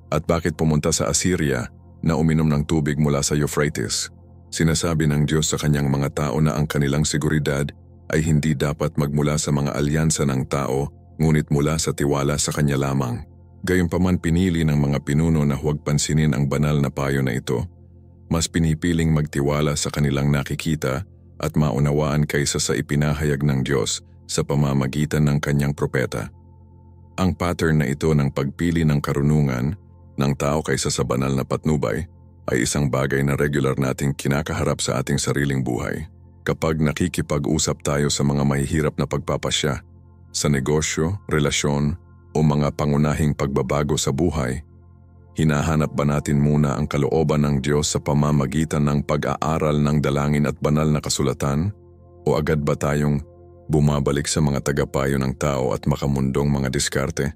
At bakit pumunta sa Assyria na uminom ng tubig mula sa Euphrates? Sinasabi ng Diyos sa kanyang mga tao na ang kanilang seguridad ay hindi dapat magmula sa mga alyansa ng tao, ngunit mula sa tiwala sa kanya lamang. Gayunpaman pinili ng mga pinuno na huwag pansinin ang banal na payo na ito. Mas pinipiling magtiwala sa kanilang nakikita at maunawaan kaysa sa ipinahayag ng Diyos sa pamamagitan ng kanyang propeta. Ang pattern na ito ng pagpili ng karunungan ng tao kaysa sa banal na patnubay ay isang bagay na regular nating kinakaharap sa ating sariling buhay. Kapag nakikipag-usap tayo sa mga mahihirap na pagpapasya, sa negosyo, relasyon, o mga pangunahing pagbabago sa buhay, hinahanap ba natin muna ang kalooban ng Diyos sa pamamagitan ng pag-aaral ng dalangin at banal na kasulatan? O agad ba tayong bumabalik sa mga tagapayo ng tao at makamundong mga diskarte?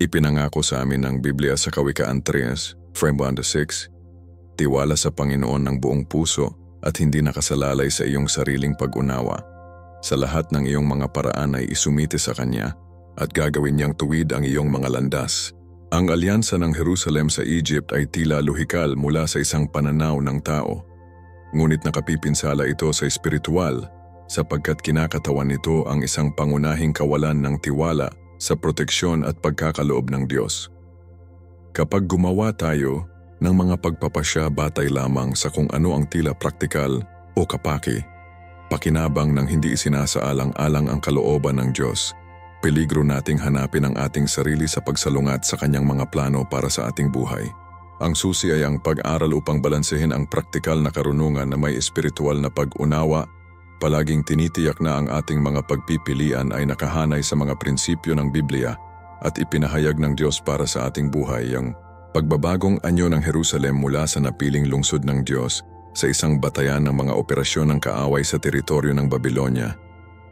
Ipinangako sa amin ng Biblia sa Kawikaan 3:1-6, tiwala sa Panginoon ng buong puso at hindi nakasalalay sa iyong sariling pag-unawa. Sa lahat ng iyong mga paraan ay isumite sa Kanya at gagawin niyang tuwid ang iyong mga landas. Ang alyansa ng Jerusalem sa Egypt ay tila luhikal mula sa isang pananaw ng tao. Ngunit nakapipinsala ito sa espiritual sapagkat kinakatawan nito ang isang pangunahing kawalan ng tiwala sa proteksyon at pagkakaloob ng Diyos. Kapag gumawa tayo ng mga pagpapasya batay lamang sa kung ano ang tila praktikal o kapaki, pakinabang ng hindi isinasaalang-alang ang kalooban ng Diyos, peligro nating hanapin ang ating sarili sa pagsalungat sa kanyang mga plano para sa ating buhay. Ang susi ay ang pag-aral upang balansehin ang praktikal na karunungan na may espiritual na pag-unawa. Palaging tinitiyak na ang ating mga pagpipilian ay nakahanay sa mga prinsipyo ng Biblia at ipinahayag ng Diyos para sa ating buhay. Ang pagbabagong anyo ng Jerusalem mula sa napiling lungsod ng Diyos sa isang batayan ng mga operasyon ng kaaway sa teritoryo ng Babylonia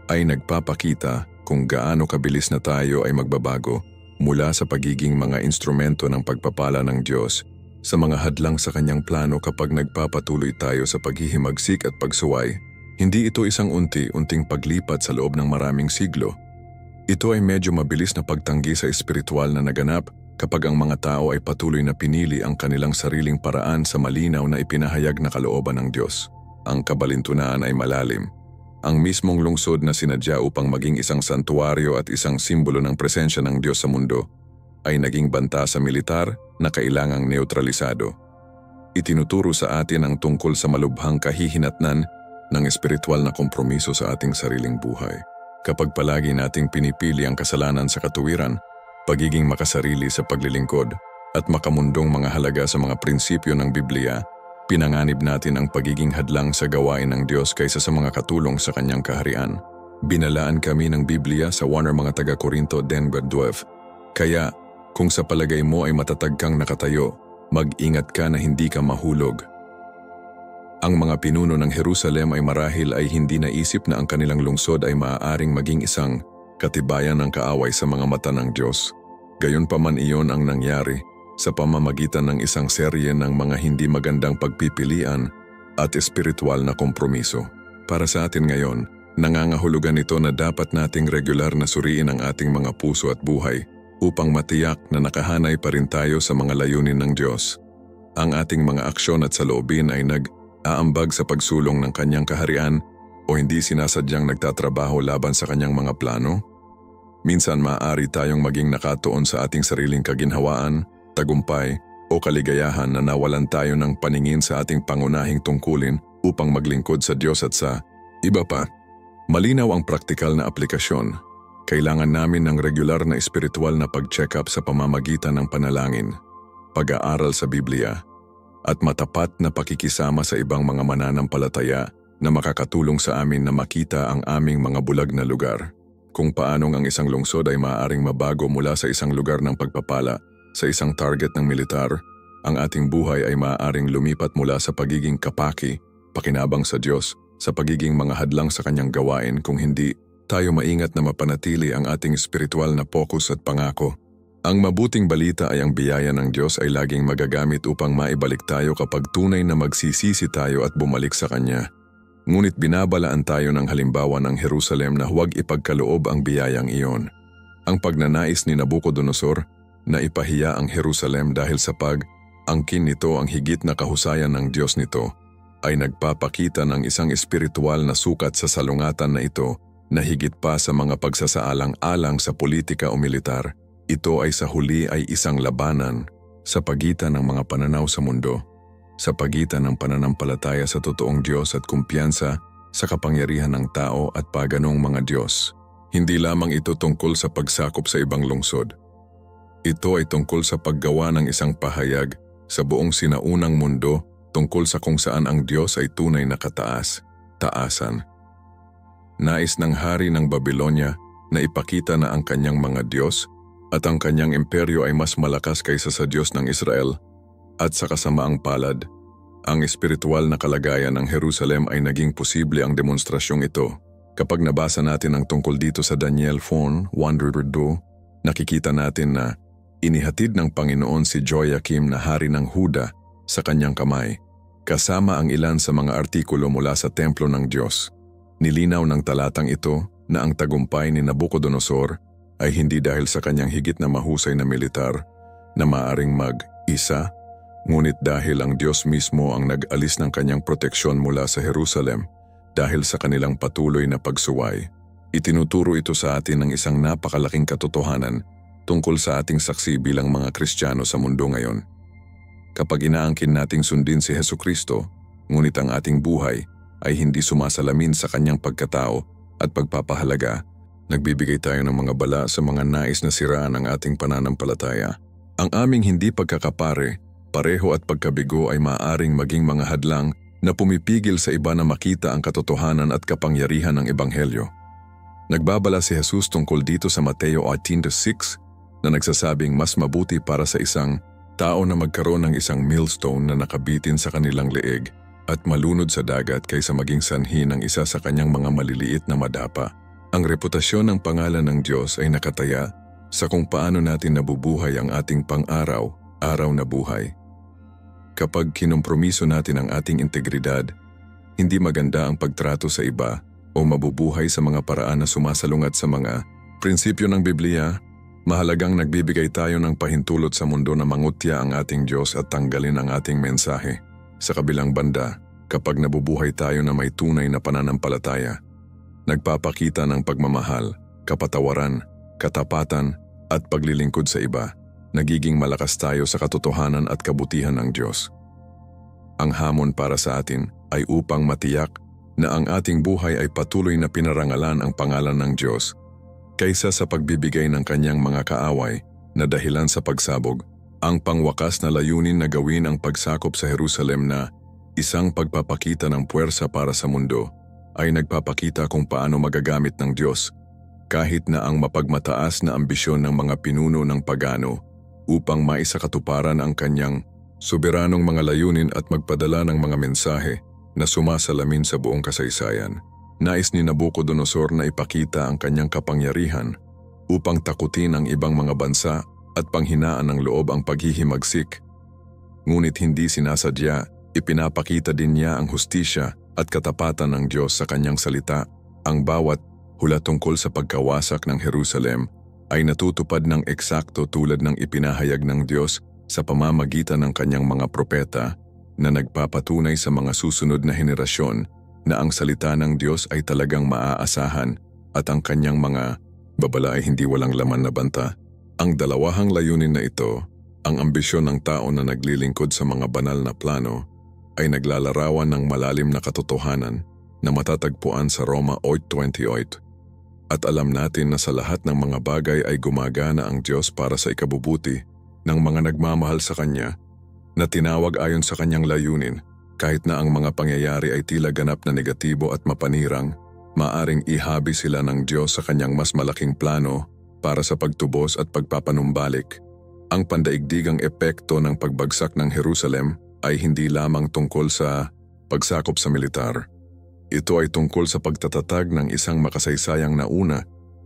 ay nagpapakita kung gaano kabilis na tayo ay magbabago mula sa pagiging mga instrumento ng pagpapala ng Diyos sa mga hadlang sa kanyang plano. Kapag nagpapatuloy tayo sa paghihimagsik at pagsuway, hindi ito isang unti-unting paglipat sa loob ng maraming siglo. Ito ay medyo mabilis na pagtanggi sa espiritual na naganap kapag ang mga tao ay patuloy na pinili ang kanilang sariling paraan sa malinaw na ipinahayag na kalooban ng Diyos. Ang kabalintunaan ay malalim. Ang mismong lungsod na sinadya upang maging isang santuaryo at isang simbolo ng presensya ng Diyos sa mundo ay naging banta sa militar na kailangang neutralisado. Itinuturo sa atin ang tungkol sa malubhang kahihinatnan ng espiritual na kompromiso sa ating sariling buhay. Kapag palagi nating pinipili ang kasalanan sa katuwiran, pagiging makasarili sa paglilingkod, at makamundong mga halaga sa mga prinsipyo ng Biblia, pinanganib natin ang pagiging hadlang sa gawain ng Diyos kaysa sa mga katulong sa kanyang kaharian. Binalaan kami ng Biblia sa 1 mga taga-Korinto 10:12. Kaya, kung sa palagay mo ay matatag kang nakatayo, mag-ingat ka na hindi ka mahulog. Ang mga pinuno ng Jerusalem ay marahil ay hindi naisip na ang kanilang lungsod ay maaaring maging isang katibayan ng kaaway sa mga mata ng Diyos. Gayunpaman iyon ang nangyari sa pamamagitan ng isang serye ng mga hindi magandang pagpipilian at espiritual na kompromiso. Para sa atin ngayon, nangangahulugan ito na dapat nating regular na suriin ang ating mga puso at buhay upang matiyak na nakahanay pa rin tayo sa mga layunin ng Diyos. Ang ating mga aksyon at saloobin ay aambag sa pagsulong ng kanyang kaharian o hindi sinasadyang nagtatrabaho laban sa kanyang mga plano? Minsan maaari tayong maging nakatuon sa ating sariling kaginhawaan, tagumpay o kaligayahan na nawalan tayo ng paningin sa ating pangunahing tungkulin upang maglingkod sa Diyos at sa iba pa. Malinaw ang praktikal na aplikasyon. Kailangan namin ng regular na espiritual na pag-check up sa pamamagitan ng panalangin, pag-aaral sa Biblia, at matapat na pakikisama sa ibang mga mananampalataya na makakatulong sa amin na makita ang aming mga bulag na lugar. Kung paanong ang isang lungsod ay maaaring mabago mula sa isang lugar ng pagpapala sa isang target ng militar, ang ating buhay ay maaaring lumipat mula sa pagiging kapaki, pakinabang sa Diyos, sa pagiging mga hadlang sa kanyang gawain kung hindi tayo maingat na mapanatili ang ating espiritual na focus at pangako. Ang mabuting balita ay ang biyaya ng Diyos ay laging magagamit upang maibalik tayo kapag tunay na magsisisi tayo at bumalik sa Kanya. Ngunit binabalaan tayo ng halimbawa ng Jerusalem na huwag ipagkaloob ang biyayang iyon. Ang pagnanais ni Nabucodonosor na ipahiya ang Jerusalem dahil sa pag-angkin nito ang higit na kahusayan ng Diyos nito ay nagpapakita ng isang espiritual na sukat sa salungatan na ito na higit pa sa mga pagsasaalang-alang sa politika o militar. Ito ay sa huli ay isang labanan sa pagitan ng mga pananaw sa mundo, sa pagitan ng pananampalataya sa totoong Diyos at kumpiyansa sa kapangyarihan ng tao at paganong mga Diyos. Hindi lamang ito tungkol sa pagsakop sa ibang lungsod. Ito ay tungkol sa paggawa ng isang pahayag sa buong sinaunang mundo tungkol sa kung saan ang Diyos ay tunay na taasan. Nais ng hari ng Babylonia na ipakita na ang kanyang mga Diyos at ang kanyang imperyo ay mas malakas kaysa sa Diyos ng Israel, at sa kasamaang palad, ang espiritual na kalagayan ng Jerusalem ay naging posible ang demonstrasyong ito. Kapag nabasa natin ang tungkol dito sa Daniel 4:1-2, nakikita natin na inihatid ng Panginoon si Joiakim na hari ng Huda sa kanyang kamay, kasama ang ilan sa mga artikulo mula sa templo ng Diyos. Nilinaw ng talatang ito na ang tagumpay ni Nabucodonosor ay hindi dahil sa kanyang higit na mahusay na militar na maaring mag-isa, ngunit dahil ang Diyos mismo ang nag-alis ng kanyang proteksyon mula sa Jerusalem dahil sa kanilang patuloy na pagsuway. Itinuturo ito sa atin ng isang napakalaking katotohanan tungkol sa ating saksi bilang mga Kristiyano sa mundo ngayon. Kapag inaangkin nating sundin si Hesukristo, ngunit ang ating buhay ay hindi sumasalamin sa kanyang pagkatao at pagpapahalaga, nagbibigay tayo ng mga bala sa mga nais na siraan ang ating pananampalataya. Ang aming hindi pagkakapare, pareho at pagkabigo ay maaaring maging mga hadlang na pumipigil sa iba na makita ang katotohanan at kapangyarihan ng Ebanghelyo. Nagbabala si Jesus tungkol dito sa Mateo 18:6 na nagsasabing mas mabuti para sa isang tao na magkaroon ng isang millstone na nakabitin sa kanilang leeg at malunod sa dagat kaysa maging sanhi ng isa sa kanyang mga maliliit na madapa. Ang reputasyon ng pangalan ng Diyos ay nakataya sa kung paano natin nabubuhay ang ating pang-araw-araw na buhay. Kapag kinompromiso natin ang ating integridad, hindi maganda ang pagtrato sa iba o mabubuhay sa mga paraan na sumasalungat sa mga prinsipyo ng Biblia. Mahalagang nagbibigay tayo ng pahintulot sa mundo na mangutya ang ating Diyos at tanggalin ang ating mensahe. Sa kabilang banda, kapag nabubuhay tayo na may tunay na pananampalataya, nagpapakita ng pagmamahal, kapatawaran, katapatan at paglilingkod sa iba, nagiging malakas tayo sa katotohanan at kabutihan ng Diyos. Ang hamon para sa atin ay upang matiyak na ang ating buhay ay patuloy na pinarangalan ang pangalan ng Diyos kaysa sa pagbibigay ng kanyang mga kaaway na dahilan sa pagsabog. Ang pangwakas na layunin na gawin ang pagsakop sa Jerusalem na isang pagpapakita ng puwersa para sa mundo ay nagpapakita kung paano magagamit ng Diyos kahit na ang mapagmataas na ambisyon ng mga pinuno ng pagano upang maisakatuparan ang kanyang soberanong mga layunin at magpadala ng mga mensahe na sumasalamin sa buong kasaysayan. Nais ni Nabucodonosor na ipakita ang kanyang kapangyarihan upang takutin ang ibang mga bansa at panghinaan ng loob ang paghihimagsik. Ngunit hindi sinasadya, ipinapakita din niya ang hustisya at katapatan ng Diyos sa kanyang salita. Ang bawat hula tungkol sa pagkawasak ng Jerusalem ay natutupad ng eksakto tulad ng ipinahayag ng Diyos sa pamamagitan ng kanyang mga propeta na nagpapatunay sa mga susunod na henerasyon na ang salita ng Diyos ay talagang maaasahan at ang kanyang mga babala ay hindi walang laman na banta. Ang dalawahang layunin na ito, ang ambisyon ng tao na naglilingkod sa mga banal na plano, ay naglalarawan ng malalim na katotohanan na matatagpuan sa Roma 8:28. At alam natin na sa lahat ng mga bagay ay gumagana ang Diyos para sa ikabubuti ng mga nagmamahal sa Kanya, na tinawag ayon sa Kanyang layunin. Kahit na ang mga pangyayari ay tila ganap na negatibo at mapanirang, maaring ihabi sila ng Diyos sa Kanyang mas malaking plano para sa pagtubos at pagpapanumbalik. Ang pandaigdigang epekto ng pagbagsak ng Jerusalem ay hindi lamang tungkol sa pagsakop sa militar. Ito ay tungkol sa pagtatatag ng isang makasaysayang nauna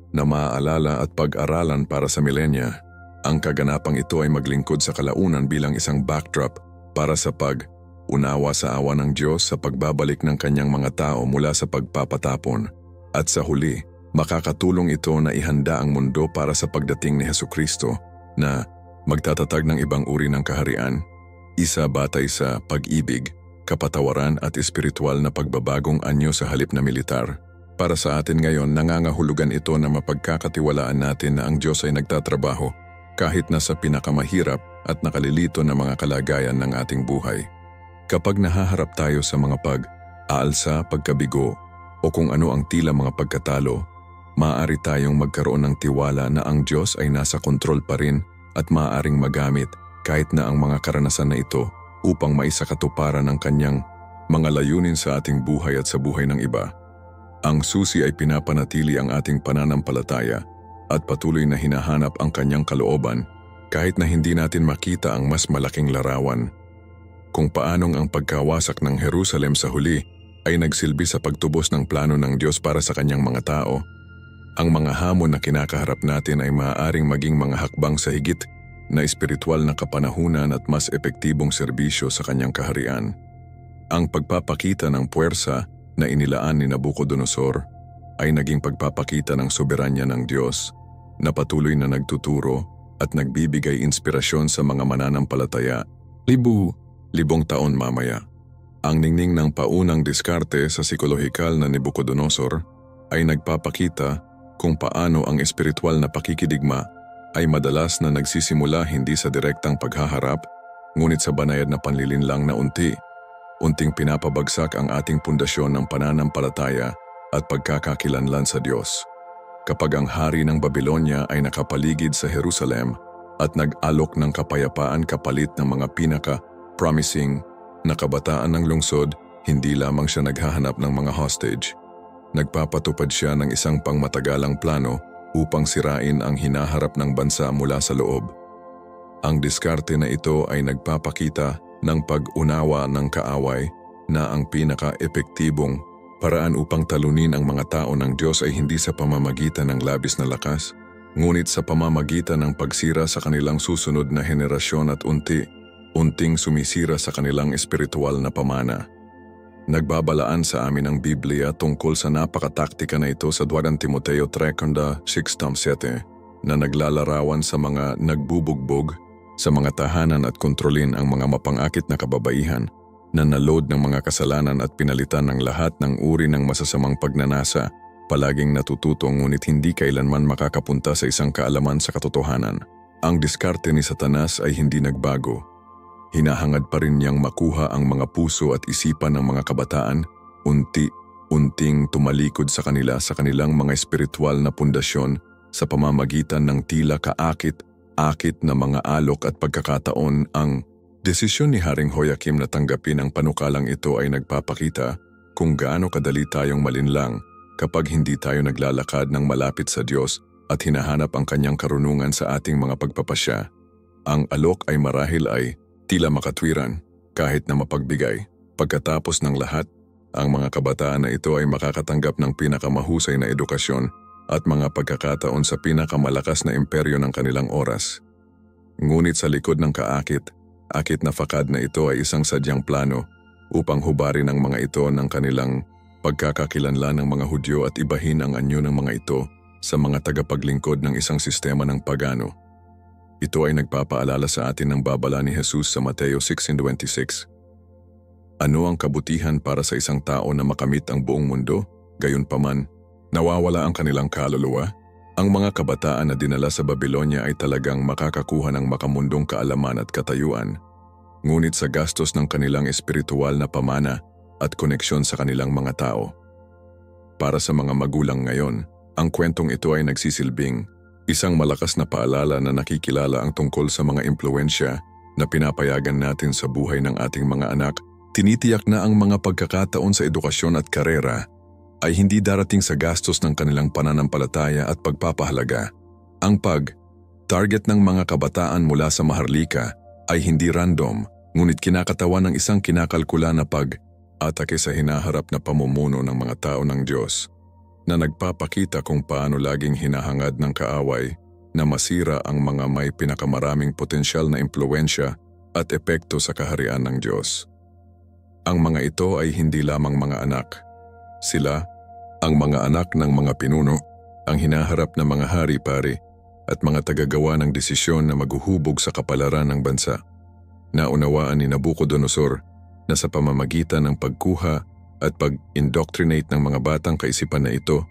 na maaalala at pag-aralan para sa milenya. Ang kaganapang ito ay maglingkod sa kalaunan bilang isang backdrop para sa pag-unawa sa awa ng Diyos sa pagbabalik ng kanyang mga tao mula sa pagpapatapon. At sa huli, makakatulong ito na ihanda ang mundo para sa pagdating ni Hesukristo na magtatatag ng ibang uri ng kaharian, isa batay sa pag-ibig, kapatawaran at espiritual na pagbabagong anyo sa halip na militar. Para sa atin ngayon, nangangahulugan ito na mapagkakatiwalaan natin na ang Diyos ay nagtatrabaho kahit na sa pinakamahirap at nakalilito na mga kalagayan ng ating buhay. Kapag nahaharap tayo sa mga pag-aalsa, pagkabigo o kung ano ang tila mga pagkatalo, maaari tayong magkaroon ng tiwala na ang Diyos ay nasa kontrol pa rin at maaaring magamit kahit na ang mga karanasan na ito upang maisakatuparan ang kanyang mga layunin sa ating buhay at sa buhay ng iba. Ang susi ay pinapanatili ang ating pananampalataya at patuloy na hinahanap ang kanyang kalooban kahit na hindi natin makita ang mas malaking larawan. Kung paanong ang pagkawasak ng Jerusalem sa huli ay nagsilbi sa pagtubos ng plano ng Diyos para sa kanyang mga tao, ang mga hamon na kinakaharap natin ay maaaring maging mga hakbang sa higit na espiritual na kapanahunan at mas epektibong serbisyo sa kanyang kaharian. Ang pagpapakita ng puwersa na inilaan ni Nabucodonosor ay naging pagpapakita ng soberanya ng Diyos na patuloy na nagtuturo at nagbibigay inspirasyon sa mga mananampalataya libong taon mamaya. Ang ningning ng paunang diskarte sa psikolohikal na Nabucodonosor ay nagpapakita kung paano ang espiritual na pakikidigma ay madalas na nagsisimula hindi sa direktang paghaharap, ngunit sa banayad na panlilinlang na unting pinapabagsak ang ating pundasyon ng pananampalataya at pagkakakilanlan sa Diyos. Kapag ang hari ng Babylonia ay nakapaligid sa Jerusalem at nag-alok ng kapayapaan kapalit ng mga pinaka-promising na kabataan ng lungsod, hindi lamang siya naghahanap ng mga hostage. Nagpapatupad siya ng isang pangmatagalang plano upang sirain ang hinaharap ng bansa mula sa loob. Ang diskarte na ito ay nagpapakita ng pag-unawa ng kaaway na ang pinaka-epektibong paraan upang talunin ang mga tao ng Diyos ay hindi sa pamamagitan ng labis na lakas, ngunit sa pamamagitan ng pagsira sa kanilang susunod na henerasyon at unting sumisira sa kanilang espiritual na pamana. Nagbabalaan sa amin ang Biblia tungkol sa napakataktika na ito sa 2 Timoteo 3:6-7 na naglalarawan sa mga nagbubugbog sa mga tahanan at kontrolin ang mga mapangakit na kababaihan na naload ng mga kasalanan at pinalitan ng lahat ng uri ng masasamang pagnanasa, palaging natututo ngunit hindi kailanman makakapunta sa isang kaalaman sa katotohanan. Ang diskarte ni Satanas ay hindi nagbago. Hinahangad pa rin niyang makuha ang mga puso at isipan ng mga kabataan, unti-unting tumalikod sa kanila sa kanilang mga espiritual na pundasyon sa pamamagitan ng tila kaakit na mga alok at pagkakataon. Ang desisyon ni Haring Joachim na tanggapin ang panukalang ito ay nagpapakita kung gaano kadali tayong malinlang kapag hindi tayo naglalakad ng malapit sa Diyos at hinahanap ang kanyang karunungan sa ating mga pagpapasya. Ang alok ay marahil ay tila makatwiran kahit na mapagbigay. Pagkatapos ng lahat, ang mga kabataan na ito ay makakatanggap ng pinakamahusay na edukasyon at mga pagkakataon sa pinakamalakas na imperyo ng kanilang oras. Ngunit sa likod ng akit na fakad na ito ay isang sadyang plano upang hubarin ang mga ito ng kanilang pagkakakilanlan ng mga Hudyo at ibahin ang anyo ng mga ito sa mga tagapaglingkod ng isang sistema ng pagano. Ito ay nagpapaalala sa atin ng babala ni Jesus sa Mateo 6:26. Ano ang kabutihan para sa isang tao na makamit ang buong mundo, gayunpaman nawawala ang kanilang kaluluwa? Ang mga kabataan na dinala sa Babylonia ay talagang makakakuha ng makamundong kaalaman at katayuan, ngunit sa gastos ng kanilang espiritual na pamana at koneksyon sa kanilang mga tao. Para sa mga magulang ngayon, ang kwentong ito ay nagsisilbing isang malakas na paalala na nakikilala ang tungkol sa mga impluwensya na pinapayagan natin sa buhay ng ating mga anak. Tinitiyak na ang mga pagkakataon sa edukasyon at karera ay hindi darating sa gastos ng kanilang pananampalataya at pagpapahalaga. Ang target ng mga kabataan mula sa maharlika ay hindi random, ngunit kinakatawan ng isang kinakalkula na pag-atake sa hinaharap na pamumuno ng mga tao ng Diyos, na nagpapakita kung paano laging hinahangad ng kaaway na masira ang mga may pinakamaraming potensyal na impluwensya at epekto sa kaharian ng Diyos. Ang mga ito ay hindi lamang mga anak. Sila, ang mga anak ng mga pinuno, ang hinaharap na mga hari-pari at mga tagagawa ng desisyon na maghuhubog sa kapalaran ng bansa. Naunawaan ni Nabucodonosor na sa pamamagitan ng pagkuha at pag-indoctrinate ng mga batang kaisipan na ito,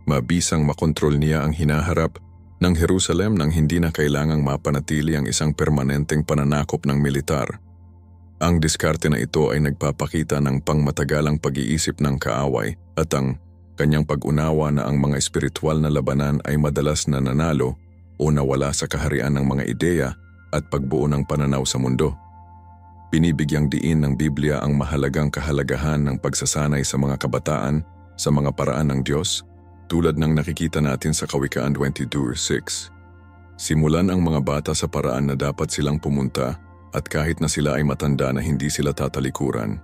mabisang makontrol niya ang hinaharap ng Jerusalem nang hindi na kailangang mapanatili ang isang permanenteng pananakop ng militar. Ang diskarte na ito ay nagpapakita ng pangmatagalang pag-iisip ng kaaway at ang kanyang pag-unawa na ang mga espiritual na labanan ay madalas na nanalo o nawala sa kaharian ng mga ideya at pagbuo ng pananaw sa mundo. Binibigyang diin ng Biblia ang mahalagang kahalagahan ng pagsasanay sa mga kabataan sa mga paraan ng Diyos, tulad ng nakikita natin sa Kawikaan 22:6. Simulan ang mga bata sa paraan na dapat silang pumunta at kahit na sila ay matanda na hindi sila tatalikuran.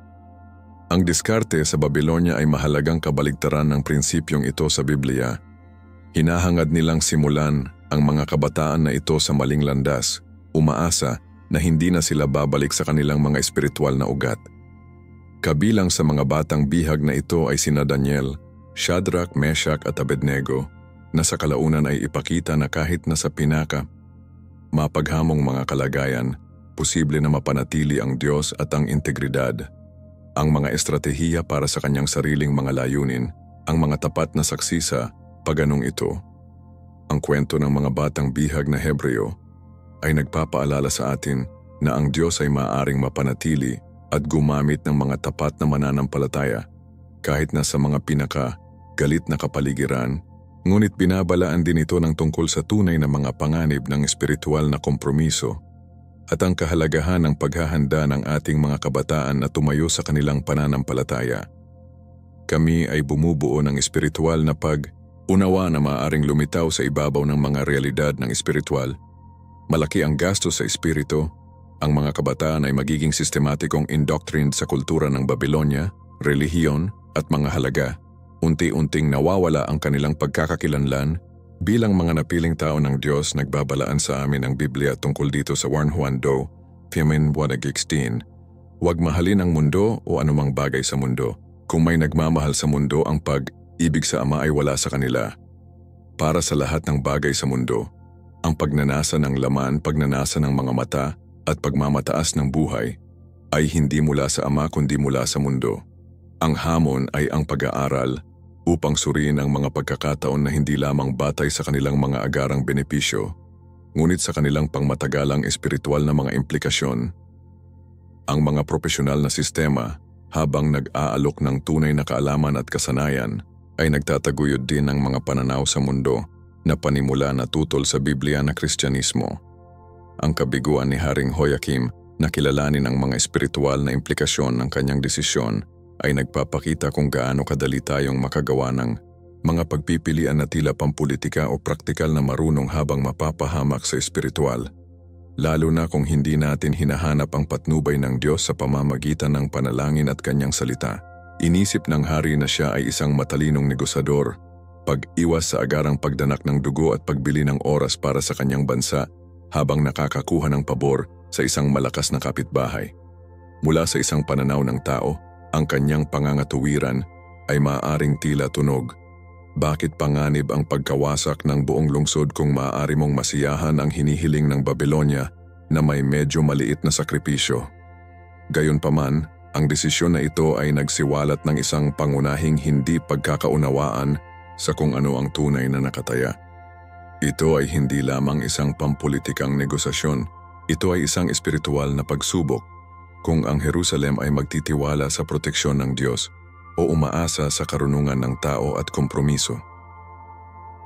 Ang diskarte sa Babylonia ay mahalagang kabaligtaran ng prinsipyong ito sa Biblia. Hinahangad nilang simulan ang mga kabataan na ito sa maling landas, umaasa na hindi na sila babalik sa kanilang mga espiritual na ugat. Kabilang sa mga batang bihag na ito ay sina Daniel, Shadrach, Meshach at Abednego, na sa kalaunan ay ipakita na kahit na sa mapaghamong mga kalagayan, posible na mapanatili ang Diyos at ang integridad. Ang mga estratehiya para sa kanyang sariling mga layunin, ang mga tapat na saksi sa paganong ito. Ang kwento ng mga batang bihag na Hebreo ay nagpapaalala sa atin na ang Diyos ay maaaring mapanatili at gumamit ng mga tapat na mananampalataya kahit na sa mga pinaka-galit na kapaligiran, ngunit binabalaan din ito ng tungkol sa tunay na mga panganib ng espiritual na kompromiso at ang kahalagahan ng paghahanda ng ating mga kabataan na tumayo sa kanilang pananampalataya. Kami ay bumubuo ng espiritual na pag-unawa na maaaring lumitaw sa ibabaw ng mga realidad ng espiritual. Malaki ang gastos sa espiritu. Ang mga kabataan ay magiging sistematikong indoctrined sa kultura ng Babylonia, relihiyon at mga halaga. Unti-unting nawawala ang kanilang pagkakakilanlan. Bilang mga napiling tao ng Diyos, nagbabalaan sa amin ang Biblia tungkol dito sa Juan Do, Fiamin 1:16. Huwag mahalin ang mundo o anumang bagay sa mundo. Kung may nagmamahal sa mundo, ang pag-ibig sa Ama ay wala sa kanila. Para sa lahat ng bagay sa mundo, ang pagnanasa ng laman, pagnanasa ng mga mata, at pagmamataas ng buhay ay hindi mula sa Ama kundi mula sa mundo. Ang hamon ay ang pag-aaral upang suriin ang mga pagkakataon na hindi lamang batay sa kanilang mga agarang benepisyo, ngunit sa kanilang pangmatagalang espiritual na mga implikasyon. Ang mga profesional na sistema, habang nag-aalok ng tunay na kaalaman at kasanayan, ay nagtataguyod din ng mga pananaw sa mundo na panimula na tutol sa Biblia na Kristyanismo. Ang kabiguan ni Haring Joachim na kilalanin ang mga espiritual na implikasyon ng kanyang desisyon ay nagpapakita kung gaano kadali tayong makagawa ng mga pagpipilian na tila pampulitika o praktikal na marunong habang mapapahamak sa espiritual. Lalo na kung hindi natin hinahanap ang patnubay ng Diyos sa pamamagitan ng panalangin at kanyang salita. Inisip ng hari na siya ay isang matalinong negosyador, pag-iwas sa agarang pagdanak ng dugo at pagbili ng oras para sa kanyang bansa habang nakakakuha ng pabor sa isang malakas na kapitbahay. Mula sa isang pananaw ng tao, ang kanyang pangangatuwiran ay maaaring tila tunog. Bakit panganib ang pagkawasak ng buong lungsod kung maaari mong masiyahan ang hinihiling ng Babylonia na may medyo maliit na sakripisyo? Gayunpaman, ang desisyon na ito ay nagsiwalat ng isang pangunahing hindi pagkakaunawaan sa kung ano ang tunay na nakataya. Ito ay hindi lamang isang pampulitikang negosasyon, ito ay isang espiritual na pagsubok kung ang Jerusalem ay magtitiwala sa proteksyon ng Diyos o umaasa sa karunungan ng tao at kompromiso.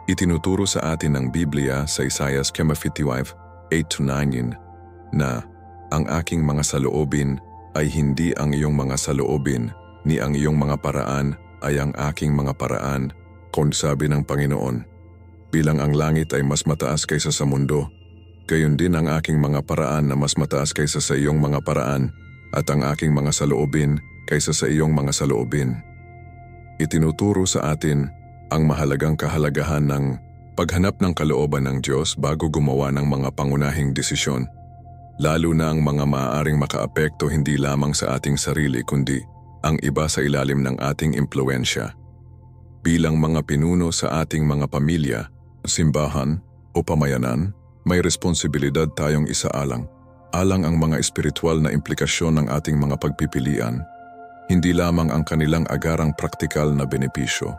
Itinuturo sa atin ng Biblia sa Isaiah 55:8-9 na ang aking mga saloobin ay hindi ang iyong mga saloobin, ni ang iyong mga paraan ay ang aking mga paraan, kung sabi ng Panginoon. Bilang ang langit ay mas mataas kaysa sa mundo, gayon din ang aking mga paraan na mas mataas kaysa sa iyong mga paraan, at ang aking mga saloobin kaysa sa iyong mga saloobin. Itinuturo sa atin ang mahalagang kahalagahan ng paghanap ng kalooban ng Diyos bago gumawa ng mga pangunahing desisyon, lalo na ang mga maaaring makaapekto hindi lamang sa ating sarili kundi ang iba sa ilalim ng ating impluensya. Bilang mga pinuno sa ating mga pamilya, simbahan o pamayanan, may responsibilidad tayong isaalang. Alang ang mga espiritual na implikasyon ng ating mga pagpipilian, hindi lamang ang kanilang agarang praktikal na benepisyo.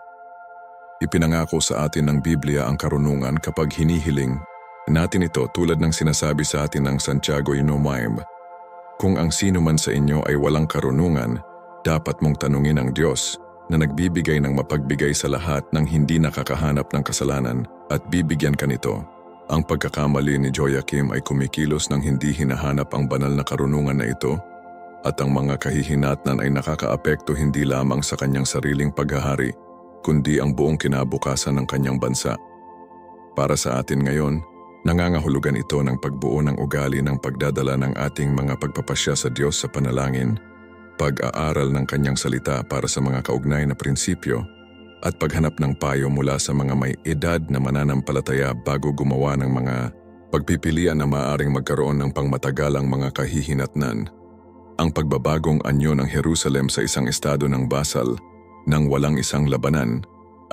Ipinangako sa atin ng Biblia ang karunungan kapag hinihiling natin ito tulad ng sinasabi sa atin ng Santiago 1:9. Kung ang sino man sa inyo ay walang karunungan, dapat mong tanungin ang Diyos na nagbibigay ng mapagbigay sa lahat ng hindi nakakahanap ng kasalanan at bibigyan ka nito. Ang pagkakamali ni Joachim ay kumikilos ng hindi hinahanap ang banal na karunungan na ito at ang mga kahihinatnan ay nakakaapekto hindi lamang sa kanyang sariling paghahari kundi ang buong kinabukasan ng kanyang bansa. Para sa atin ngayon, nangangahulugan ito ng pagbuo ng ugali ng pagdadala ng ating mga pagpapasya sa Diyos sa panalangin, pag-aaral ng kanyang salita para sa mga kaugnay na prinsipyo, at paghanap ng payo mula sa mga may edad na mananampalataya bago gumawa ng mga pagpipilian na maaaring magkaroon ng pangmatagalang mga kahihinatnan. Ang pagbabagong anyo ng Jerusalem sa isang estado ng basal nang walang isang labanan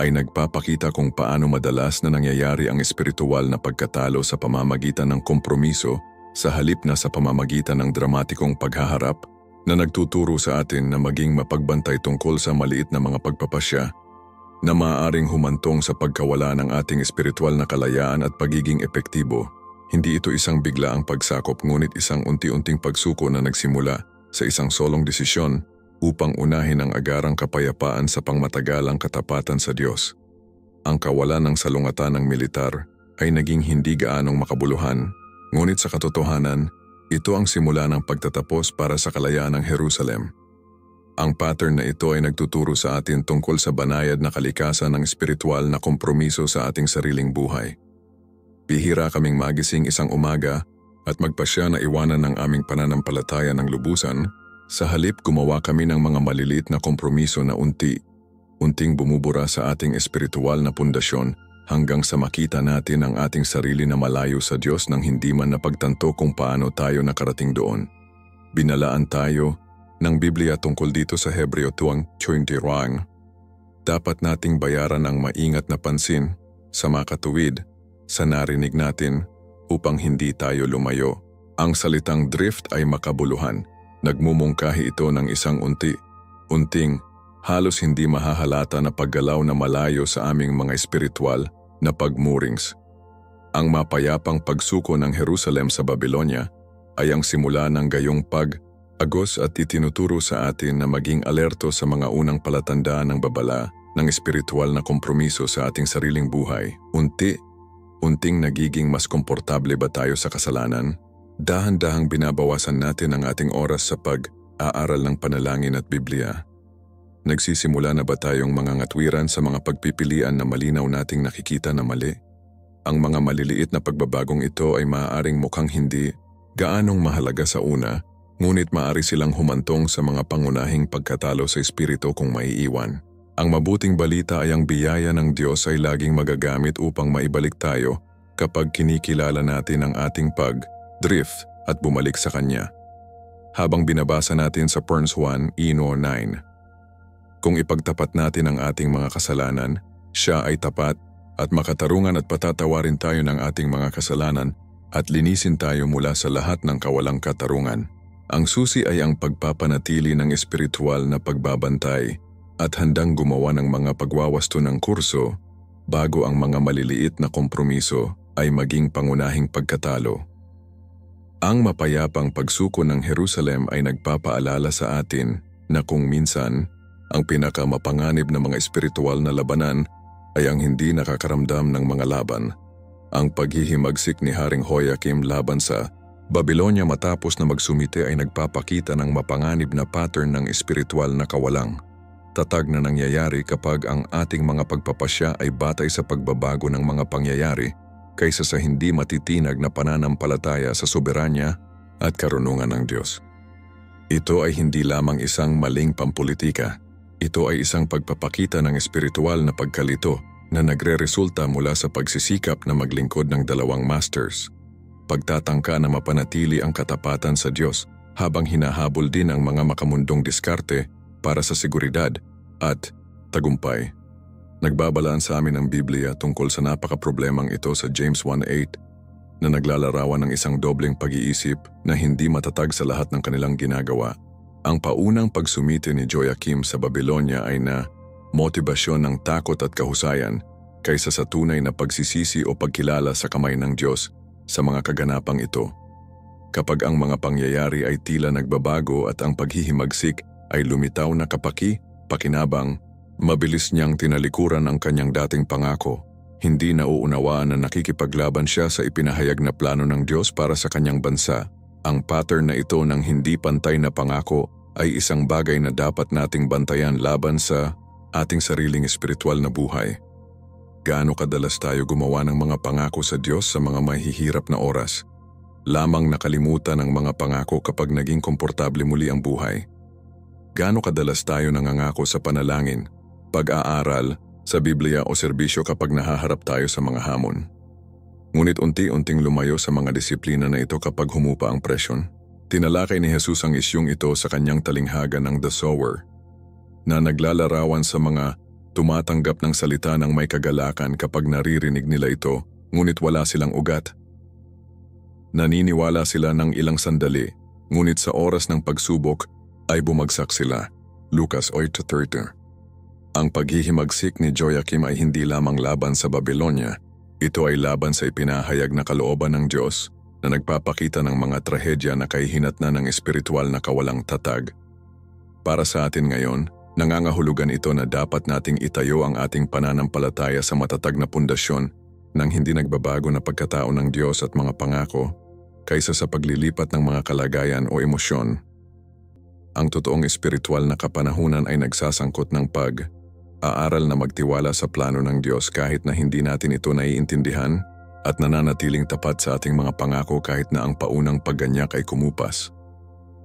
ay nagpapakita kung paano madalas na nangyayari ang espiritual na pagkatalo sa pamamagitan ng kompromiso sa halip na sa pamamagitan ng dramatikong paghaharap na nagtuturo sa atin na maging mapagbantay tungkol sa maliit na mga pagpapasya na maaaring humantong sa pagkawala ng ating espiritual na kalayaan at pagiging epektibo. Hindi ito isang biglaang pagsakop ngunit isang unti-unting pagsuko na nagsimula sa isang solong desisyon upang unahin ang agarang kapayapaan sa pangmatagalang katapatan sa Diyos. Ang kawalan ng salungatan ng militar ay naging hindi gaanong makabuluhan, ngunit sa katotohanan, ito ang simula ng pagtatapos para sa kalayaan ng Jerusalem. Ang pattern na ito ay nagtuturo sa atin tungkol sa banayad na kalikasan ng espiritual na kompromiso sa ating sariling buhay. Bihira kaming magising isang umaga at magpasya na iwanan ng aming pananampalataya ng lubusan, sa halip gumawa kami ng mga maliliit na kompromiso na unting bumubura sa ating espiritual na pundasyon hanggang sa makita natin ang ating sarili na malayo sa Diyos nang hindi man napagtanto kung paano tayo nakarating doon. Binalaan tayo ng Biblia tungkol dito sa Hebreo 2:20. Dapat nating bayaran ang maingat na pansin sa makatuwid sa narinig natin upang hindi tayo lumayo. Ang salitang drift ay makabuluhan. Nagmumungkahi ito ng isang unting, halos hindi mahahalata na paggalaw na malayo sa aming mga espiritual na pagmurings. Ang mapayapang pagsuko ng Jerusalem sa Babylonia ay ang simula ng gayong pag-agos at itinuturo sa atin na maging alerto sa mga unang palatandaan ng babala ng espiritual na kompromiso sa ating sariling buhay. Unting nagiging mas komportable ba tayo sa kasalanan? Dahan-dahang binabawasan natin ang ating oras sa pag-aaral ng panalangin at Biblia. Nagsisimula na ba tayong mga ngatwiran sa mga pagpipilian na malinaw nating nakikita na mali? Ang mga maliliit na pagbabagong ito ay maaaring mukhang hindi gaanong mahalaga sa una, ngunit maaari silang humantong sa mga pangunahing pagkatalo sa espiritu kung maiiwan. Ang mabuting balita ay ang biyaya ng Diyos ay laging magagamit upang maibalik tayo kapag kinikilala natin ang ating pag-drift at bumalik sa Kanya. Habang binabasa natin sa Psalms 1:9, kung ipagtapat natin ang ating mga kasalanan, Siya ay tapat at makatarungan at patatawarin tayo ng ating mga kasalanan at linisin tayo mula sa lahat ng kawalang katarungan. Ang susi ay ang pagpapanatili ng espiritual na pagbabantay at handang gumawa ng mga pagwawasto ng kurso bago ang mga maliliit na kompromiso ay maging pangunahing pagkatalo. Ang mapayapang pagsuko ng Jerusalem ay nagpapaalala sa atin na kung minsan ang pinakamapanganib na mga espiritual na labanan ay ang hindi nakakaramdam ng mga laban. Ang paghihimagsik ni Haring Joachim laban sa Babylonia matapos na magsumite ay nagpapakita ng mapanganib na pattern ng espiritual na kawalang. Tatag na nangyayari kapag ang ating mga pagpapasya ay batay sa pagbabago ng mga pangyayari kaysa sa hindi matitinag na pananampalataya sa soberanya at karunungan ng Diyos. Ito ay hindi lamang isang maling pampulitika. Ito ay isang pagpapakita ng espiritual na pagkalito na nagre-resulta mula sa pagsisikap na maglingkod ng dalawang masters. Pagtatangka na mapanatili ang katapatan sa Diyos habang hinahabol din ang mga makamundong diskarte para sa seguridad at tagumpay. Nagbabalaan sa amin ang Biblia tungkol sa napakaproblemang ito sa James 1:8 na naglalarawan ng isang dobleng pag-iisip na hindi matatag sa lahat ng kanilang ginagawa. Ang paunang pagsumite ni Joachim sa Babylonia ay na motibasyon ng takot at kahusayan kaysa sa tunay na pagsisisi o pagkilala sa kamay ng Diyos sa mga kaganapang ito. Kapag ang mga pangyayari ay tila nagbabago at ang paghihimagsik ay lumitaw na pakinabang, mabilis niyang tinalikuran ang kanyang dating pangako. Hindi nauunawaan na nakikipaglaban siya sa ipinahayag na plano ng Diyos para sa kanyang bansa. Ang pattern na ito ng hindi pantay na pangako ay isang bagay na dapat nating bantayan laban sa ating sariling espiritual na buhay. Gaano kadalas tayo gumawa ng mga pangako sa Diyos sa mga mahihirap na oras? Lamang nakalimutan ang mga pangako kapag naging komportable muli ang buhay. Gaano kadalas tayo nangangako sa panalangin, pag-aaral, sa Biblia o serbisyo kapag nahaharap tayo sa mga hamon? Ngunit unti-unting lumayo sa mga disiplina na ito kapag humupa ang presyon. Tinalakay ni Jesus ang isyung ito sa kanyang talinghaga ng The Sower, na naglalarawan sa mga tumatanggap ng salita ng may kagalakan kapag naririnig nila ito, ngunit wala silang ugat. Naniniwala sila ng ilang sandali, ngunit sa oras ng pagsubok ay bumagsak sila. Lucas 8:30. Ang paghihimagsik ni Joiakim ay hindi lamang laban sa Babylonia, ito ay laban sa ipinahayag na kalooban ng Diyos na nagpapakita ng mga trahedya na kahihinatnan ng espiritual na kawalang tatag. Para sa atin ngayon, nangangahulugan ito na dapat nating itayo ang ating pananampalataya sa matatag na pundasyon ng hindi nagbabago na pagkatao ng Diyos at mga pangako kaysa sa paglilipat ng mga kalagayan o emosyon. Ang totoong espiritual na kapanahunan ay nagsasangkot ng aaral na magtiwala sa plano ng Diyos kahit na hindi natin ito naiintindihan at nananatiling tapat sa ating mga pangako kahit na ang paunang pagganyak ay kumupas.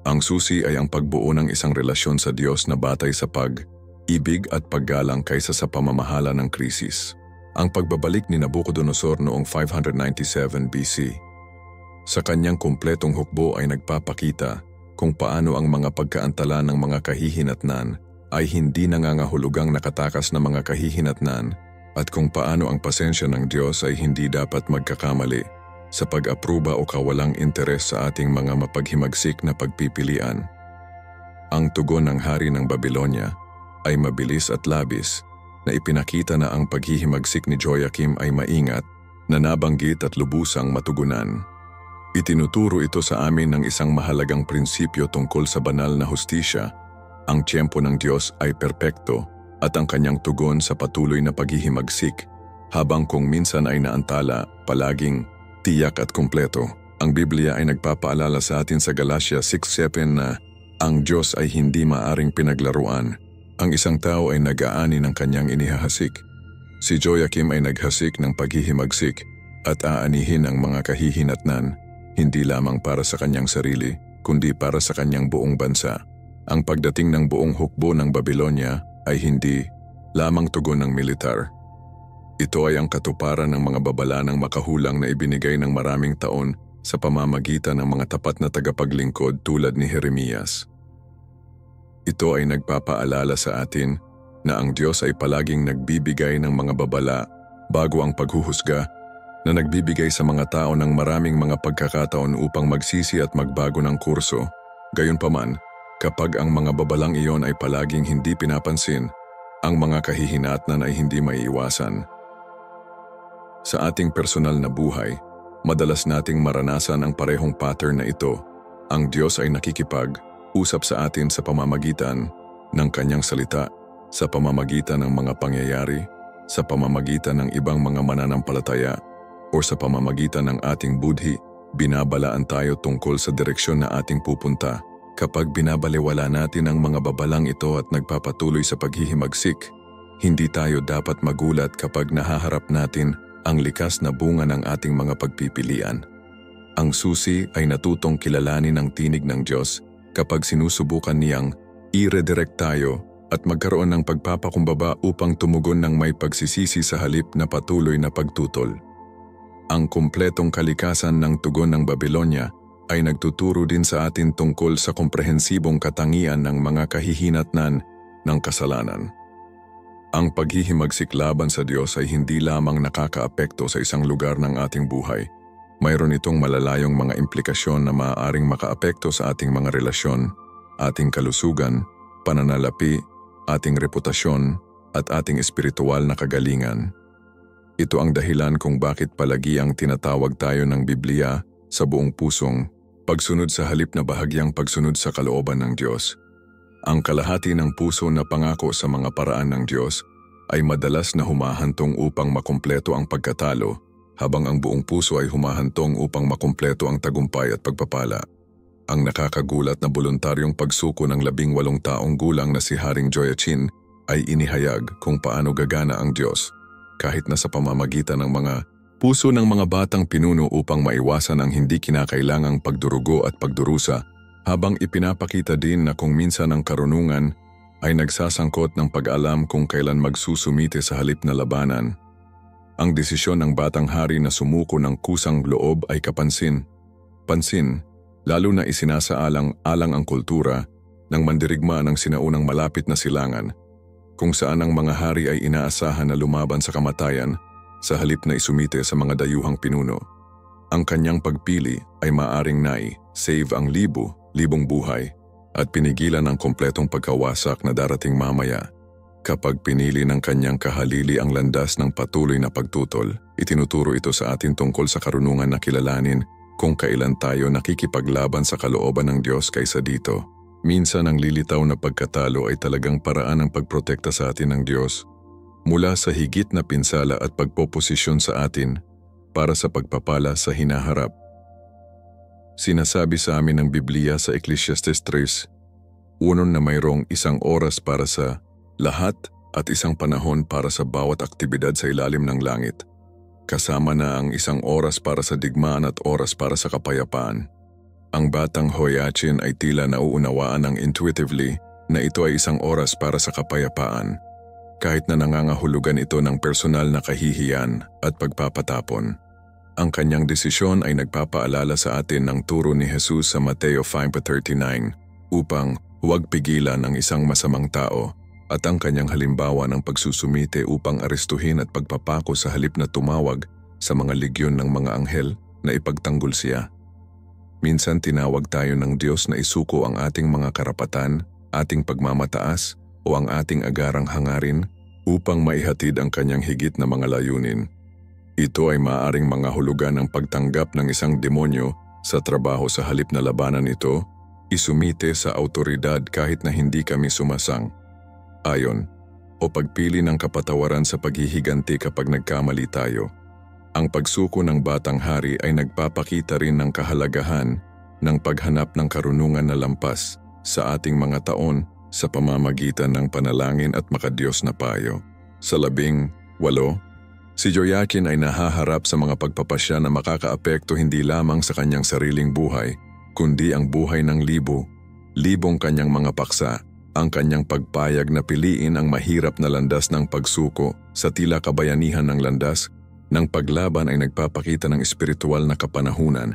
Ang susi ay ang pagbuo ng isang relasyon sa Diyos na batay sa pag-ibig at paggalang kaysa sa pamamahala ng krisis. Ang pagbabalik ni Nabucodonosor noong 597 BC. Sa kanyang kumpletong hukbo ay nagpapakita kung paano ang mga pagkaantala ng mga kahihinatnan ay hindi nangangahulugang nakatakas na mga kahihinatnan at kung paano ang pasensya ng Diyos ay hindi dapat magkakamali sa pag-apruba o kawalang interes sa ating mga mapaghimagsik na pagpipilian. Ang tugon ng hari ng Babylonia ay mabilis at labis na ipinakita na ang paghihimagsik ni Joiakim ay maingat, na nabanggit at lubusang matugunan. Itinuturo ito sa amin ng isang mahalagang prinsipyo tungkol sa banal na hustisya. Ang tiyempo ng Diyos ay perpekto at ang kanyang tugon sa patuloy na paghihimagsik, habang kung minsan ay naantala, palaging tiyak at kumpleto. Ang Biblia ay nagpapaalala sa atin sa Galatia 6:7 na ang Diyos ay hindi maaring pinaglaruan. Ang isang tao ay nag-aani ng kanyang inihahasik. Si Joiakim ay naghasik ng paghihimagsik at aanihin ang mga kahihinatnan, hindi lamang para sa kanyang sarili, kundi para sa kanyang buong bansa. Ang pagdating ng buong hukbo ng Babylonia ay hindi lamang tugon ng militar. Ito ay ang katuparan ng mga babala ng makahulang na ibinigay ng maraming taon sa pamamagitan ng mga tapat na tagapaglingkod tulad ni Jeremias. Ito ay nagpapaalala sa atin na ang Diyos ay palaging nagbibigay ng mga babala bago ang paghuhusga, na nagbibigay sa mga tao ng maraming mga pagkakataon upang magsisi at magbago ng kurso. Gayunpaman, kapag ang mga babalang iyon ay palaging hindi pinapansin, ang mga kahihinatnan ay hindi maiiwasan. Sa ating personal na buhay, madalas nating maranasan ang parehong pattern na ito. Ang Diyos ay nakikipag-usap sa atin sa pamamagitan ng kanyang salita, sa pamamagitan ng mga pangyayari, sa pamamagitan ng ibang mga mananampalataya, o sa pamamagitan ng ating budhi. Binabalaan tayo tungkol sa direksyon na ating pupunta. Kapag binabalewala natin ang mga babalang ito at nagpapatuloy sa paghihimagsik, hindi tayo dapat magulat kapag nahaharap natin ang likas na bunga ng ating mga pagpipilian. Ang susi ay natutong kilalanin ang tinig ng Diyos kapag sinusubukan niyang i-redirect tayo at magkaroon ng pagpapakumbaba upang tumugon ng may pagsisisi sa halip na patuloy na pagtutol. Ang kumpletong kalikasan ng tugon ng Babylonia ay nagtuturo din sa atin tungkol sa komprehensibong katangian ng mga kahihinatnan ng kasalanan. Ang paghihimagsik laban sa Diyos ay hindi lamang nakakaapekto sa isang lugar ng ating buhay. Mayroon itong malalayong mga implikasyon na maaaring makaapekto sa ating mga relasyon, ating kalusugan, pananalapi, ating reputasyon, at ating espiritual na kagalingan. Ito ang dahilan kung bakit palagi ang tinatawag tayo ng Biblia sa buong pusong pagsunod sa halip na bahagyang pagsunod sa kalooban ng Diyos. Ang kalahati ng puso na pangako sa mga paraan ng Diyos ay madalas na humahantong upang makumpleto ang pagkatalo, habang ang buong puso ay humahantong upang makumpleto ang tagumpay at pagpapala. Ang nakakagulat na voluntaryong pagsuko ng 18 taong gulang na si Haring Joiachin ay inihayag kung paano gagana ang Diyos, kahit na sa pamamagitan ng mga puso ng mga batang pinuno upang maiwasan ang hindi kinakailangang pagdurugo at pagdurusa, habang ipinapakita din na kung minsan ang karunungan ay nagsasangkot ng pag-alam kung kailan magsusumite sa halip na labanan. Ang desisyon ng batang hari na sumuko ng kusang loob ay kapansin-pansin, lalo na isinasaalang-alang ang kultura ng mandirigma ng sinaunang malapit na silangan, kung saan ang mga hari ay inaasahan na lumaban sa kamatayan sa halip na isumite sa mga dayuhang pinuno. Ang kanyang pagpili ay maaring save ang libong buhay at pinigilan ang kompletong pagkawasak na darating mamaya. Kapag pinili ng kanyang kahalili ang landas ng patuloy na pagtutol, itinuturo ito sa atin tungkol sa karunungan na kilalanin kung kailan tayo nakikipaglaban sa kalooban ng Diyos kaysa dito. Minsan ang lilitaw na pagkatalo ay talagang paraan ng pagprotekta sa atin ng Diyos mula sa higit na pinsala at pagpoposisyon sa atin para sa pagpapala sa hinaharap. Sinasabi sa amin ng Biblia sa Ecclesiastes 3:1 na mayroong isang oras para sa lahat at isang panahon para sa bawat aktibidad sa ilalim ng langit. Kasama na ang isang oras para sa digmaan at oras para sa kapayapaan. Ang batang Hoiachin ay tila nauunawaan ng intuitively na ito ay isang oras para sa kapayapaan, kahit na nangangahulugan ito ng personal na kahihiyan at pagpapatapon. Ang kanyang desisyon ay nagpapaalala sa atin ng turo ni Jesus sa Mateo 5:39 upang huwag pigilan ang isang masamang tao at ang kanyang halimbawa ng pagsusumite upang arestuhin at pagpapako sa halip na tumawag sa mga legyon ng mga anghel na ipagtanggol siya. Minsan tinawag tayo ng Diyos na isuko ang ating mga karapatan, ating pagmamataas o ang ating agarang hangarin upang maihatid ang kanyang higit na mga layunin. Ito ay maaaring mga hulugan ng pagtanggap ng isang demonyo sa trabaho sa halip na labanan ito, isumite sa autoridad kahit na hindi kami sumasang. Ayon, o pagpili ng kapatawaran sa paghihiganti kapag nagkamali tayo. Ang pagsuko ng batang hari ay nagpapakita rin ng kahalagahan ng paghanap ng karunungan na lampas sa ating mga taon sa pamamagitan ng panalangin at makadiyos na payo. Sa 18, si Joiachin ay nahaharap sa mga pagpapasya na makakaapekto hindi lamang sa kanyang sariling buhay, kundi ang buhay ng libong kanyang mga paksa. Ang kanyang pagpayag na piliin ang mahirap na landas ng pagsuko sa tila kabayanihan ng landas ng paglaban ay nagpapakita ng espiritual na kapanahunan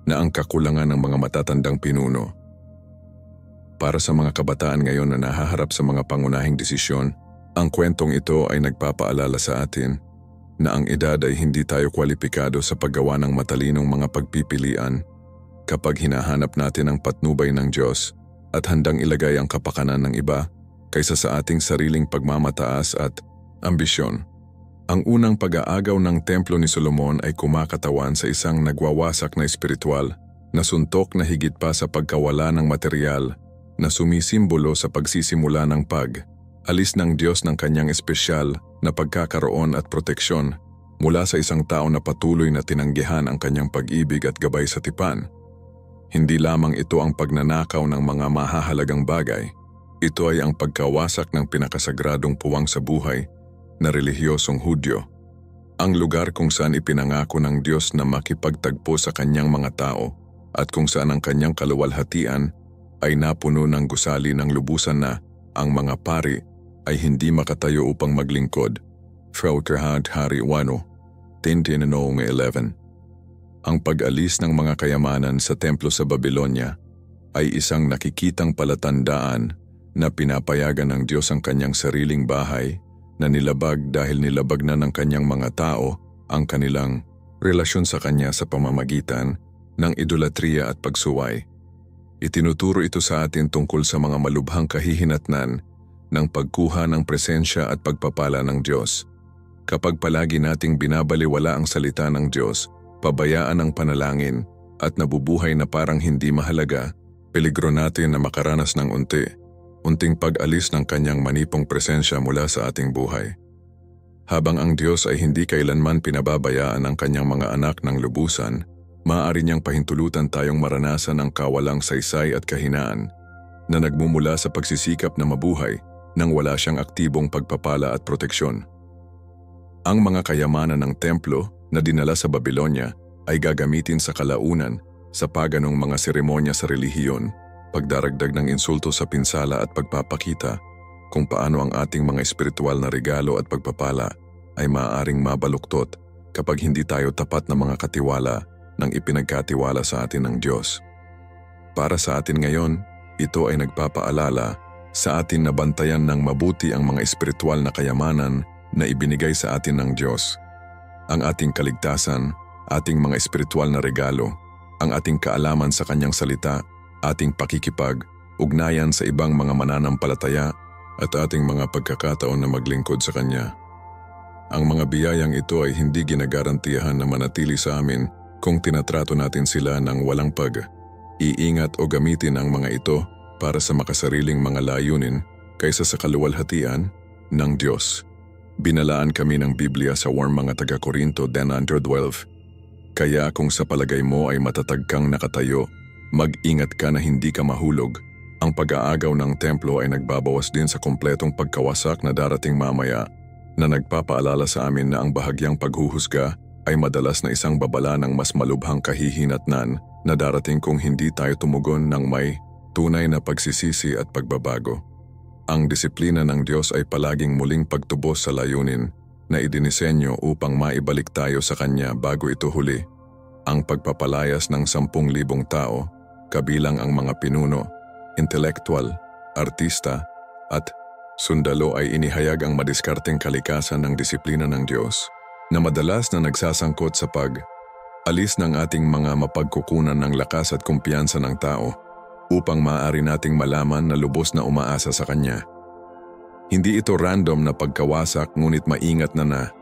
na ang kakulangan ng mga matatandang pinuno. Para sa mga kabataan ngayon na nahaharap sa mga pangunahing desisyon, ang kwentong ito ay nagpapaalala sa atin na ang edad ay hindi tayo kwalipikado sa paggawa ng matalinong mga pagpipilian kapag hinahanap natin ang patnubay ng Diyos at handang ilagay ang kapakanan ng iba kaysa sa ating sariling pagmamataas at ambisyon. Ang unang pag-aagaw ng templo ni Solomon ay kumakatawan sa isang nagwawasak na espiritual na suntok na higit pa sa pagkawala ng material na sumisimbolo sa pagsisimula ng alis ng Diyos ng kanyang espesyal na pagkakaroon at proteksyon mula sa isang tao na patuloy na tinanggihan ang kanyang pag-ibig at gabay sa tipan. Hindi lamang ito ang pagnanakaw ng mga mahahalagang bagay, ito ay ang pagkawasak ng pinakasagradong puwang sa buhay na relihiyosong Hudyo, ang lugar kung saan ipinangako ng Diyos na makipagtagpo sa kanyang mga tao at kung saan ang kanyang kaluwalhatian ay napuno ng gusali ng lubusan na ang mga pari ay hindi makatayo upang maglingkod. Frauterhand Hari 1:10-11. Ang pag-alis ng mga kayamanan sa templo sa Babylonia ay isang nakikitang palatandaan na pinapayagan ng Diyos ang kanyang sariling bahay na nilabag dahil nilabag na ng kanyang mga tao ang kanilang relasyon sa kanya sa pamamagitan ng idolatriya at pagsuway. Itinuturo ito sa atin tungkol sa mga malubhang kahihinatnan ng pagkuha ng presensya at pagpapala ng Diyos. Kapag palagi nating binabaliwala ang salita ng Diyos, pabayaan ang panalangin at nabubuhay na parang hindi mahalaga, peligro natin na makaranas ng unting pag-alis ng kanyang manipong presensya mula sa ating buhay. Habang ang Diyos ay hindi kailanman pinababayaan ang kanyang mga anak ng lubusan, maaari niyang pahintulutan tayong maranasan ang kawalang saysay at kahinaan na nagmumula sa pagsisikap na mabuhay nang wala siyang aktibong pagpapala at proteksyon. Ang mga kayamanan ng templo na dinala sa Babylonia ay gagamitin sa kalaunan sa paganong mga seremonya sa relihiyon, pagdaragdag ng insulto sa pinsala at pagpapakita kung paano ang ating mga espiritual na regalo at pagpapala ay maaaring mabaluktot kapag hindi tayo tapat na mga katiwala ng ipinagkatiwala sa atin ng Diyos. Para sa atin ngayon, ito ay nagpapaalala sa atin na bantayan ng mabuti ang mga espiritual na kayamanan na ibinigay sa atin ng Diyos. Ang ating kaligtasan, ating mga espiritual na regalo, ang ating kaalaman sa kanyang salita, ating pakikipag, ugnayan sa ibang mga mananampalataya, at ating mga pagkakataon na maglingkod sa Kanya. Ang mga biyayang ito ay hindi ginagarantiyahan na manatili sa amin kung tinatrato natin sila ng walang pag-iingat o gamitin ang mga ito para sa makasariling mga layunin kaysa sa kaluwalhatian ng Diyos. Binalaan kami ng Biblia sa warm mga taga-Korinto 10:12. Kaya kung sa palagay mo ay matatag kang nakatayo, mag-ingat ka na hindi ka mahulog. Ang pag-aagaw ng templo ay nagbabawas din sa kumpletong pagkawasak na darating mamaya, na nagpapaalala sa amin na ang bahagyang paghuhusga ay madalas na isang babala ng mas malubhang kahihinatnan na darating kung hindi tayo tumugon ng may tunay na pagsisisi at pagbabago. Ang disiplina ng Diyos ay palaging muling pagtubos sa layunin na idinisenyo upang maibalik tayo sa Kanya bago ito huli. Ang pagpapalayas ng 10,000 tao, kabilang ang mga pinuno, intelektual, artista, at sundalo ay inihayag ang madiskarteng kalikasan ng disiplina ng Diyos na madalas na nagsasangkot sa pag-alis ng ating mga mapagkukunan ng lakas at kumpiyansa ng tao upang maaari nating malaman na lubos na umaasa sa Kanya. Hindi ito random na pagkawasak ngunit maingat na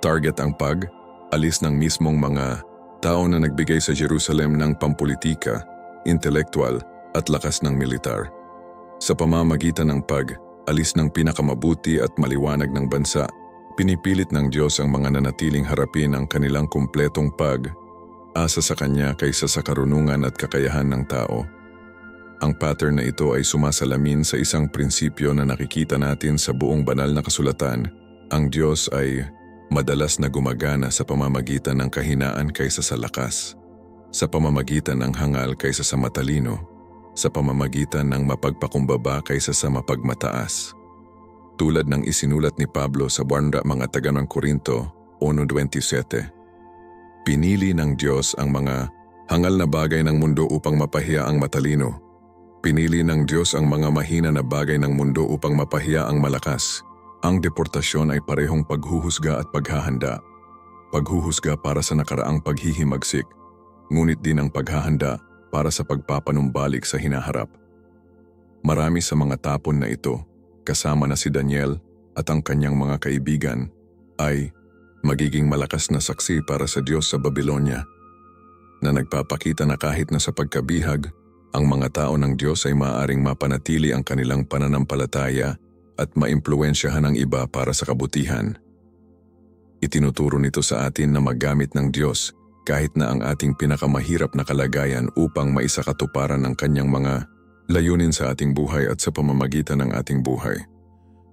target ang pag-alis ng mismong mga tao na nagbigay sa Jerusalem ng pampulitika, intelektual at lakas ng militar. Sa pamamagitan ng pag-alis ng pinakamabuti at maliwanag ng bansa, pinipilit ng Diyos ang mga nanatiling harapin ang kanilang kumpletong pag-asa sa Kanya kaysa sa karunungan at kakayahan ng tao. Ang pattern na ito ay sumasalamin sa isang prinsipyo na nakikita natin sa buong banal na kasulatan. Ang Diyos ay madalas na gumagana sa pamamagitan ng kahinaan kaysa sa lakas, sa pamamagitan ng hangal kaysa sa matalino, sa pamamagitan ng mapagpakumbaba kaysa sa mapagmataas. Tulad ng isinulat ni Pablo sa mga taga ng Korinto 1:27. Pinili ng Diyos ang mga hangal na bagay ng mundo upang mapahiya ang matalino. Pinili ng Diyos ang mga mahina na bagay ng mundo upang mapahiya ang malakas. Ang deportasyon ay parehong paghuhusga at paghahanda. Paghuhusga para sa nakaraang paghihimagsik, ngunit din ang paghahanda para sa pagpapanumbalik sa hinaharap. Marami sa mga tapon na ito, kasama na si Daniel at ang kanyang mga kaibigan, ay magiging malakas na saksi para sa Diyos sa Babylonia, na nagpapakita na kahit na sa pagkabihag, ang mga tao ng Diyos ay maaaring mapanatili ang kanilang pananampalataya at maimpluwensyahan ang iba para sa kabutihan. Itinuturo nito sa atin na maggamit ng Diyos kahit na ang ating pinakamahirap na kalagayan upang maisakatuparan ang Kanyang mga layunin sa ating buhay at sa pamamagitan ng ating buhay.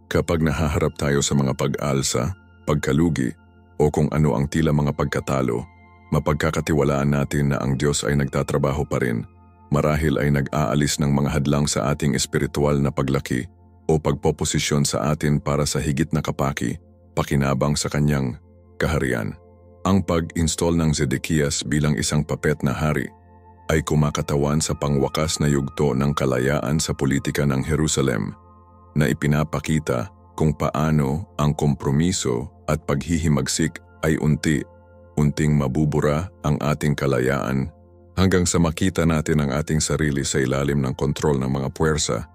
Kapag nahaharap tayo sa mga pag-alsa, pagkalugi, o kung ano ang tila mga pagkatalo, mapagkakatiwalaan natin na ang Diyos ay nagtatrabaho pa rin. Marahil ay nag-aalis ng mga hadlang sa ating espiritual na paglaki o pagpoposisyon sa atin para sa higit na kapaki, pakinabang sa Kanyang kaharian. Ang pag-install ng Zedekias bilang isang papet na hari ay kumakatawan sa pangwakas na yugto ng kalayaan sa politika ng Jerusalem, na ipinapakita kung paano ang kompromiso at paghihimagsik ay unti-unting mabubura ang ating kalayaan hanggang sa makita natin ang ating sarili sa ilalim ng kontrol ng mga puwersa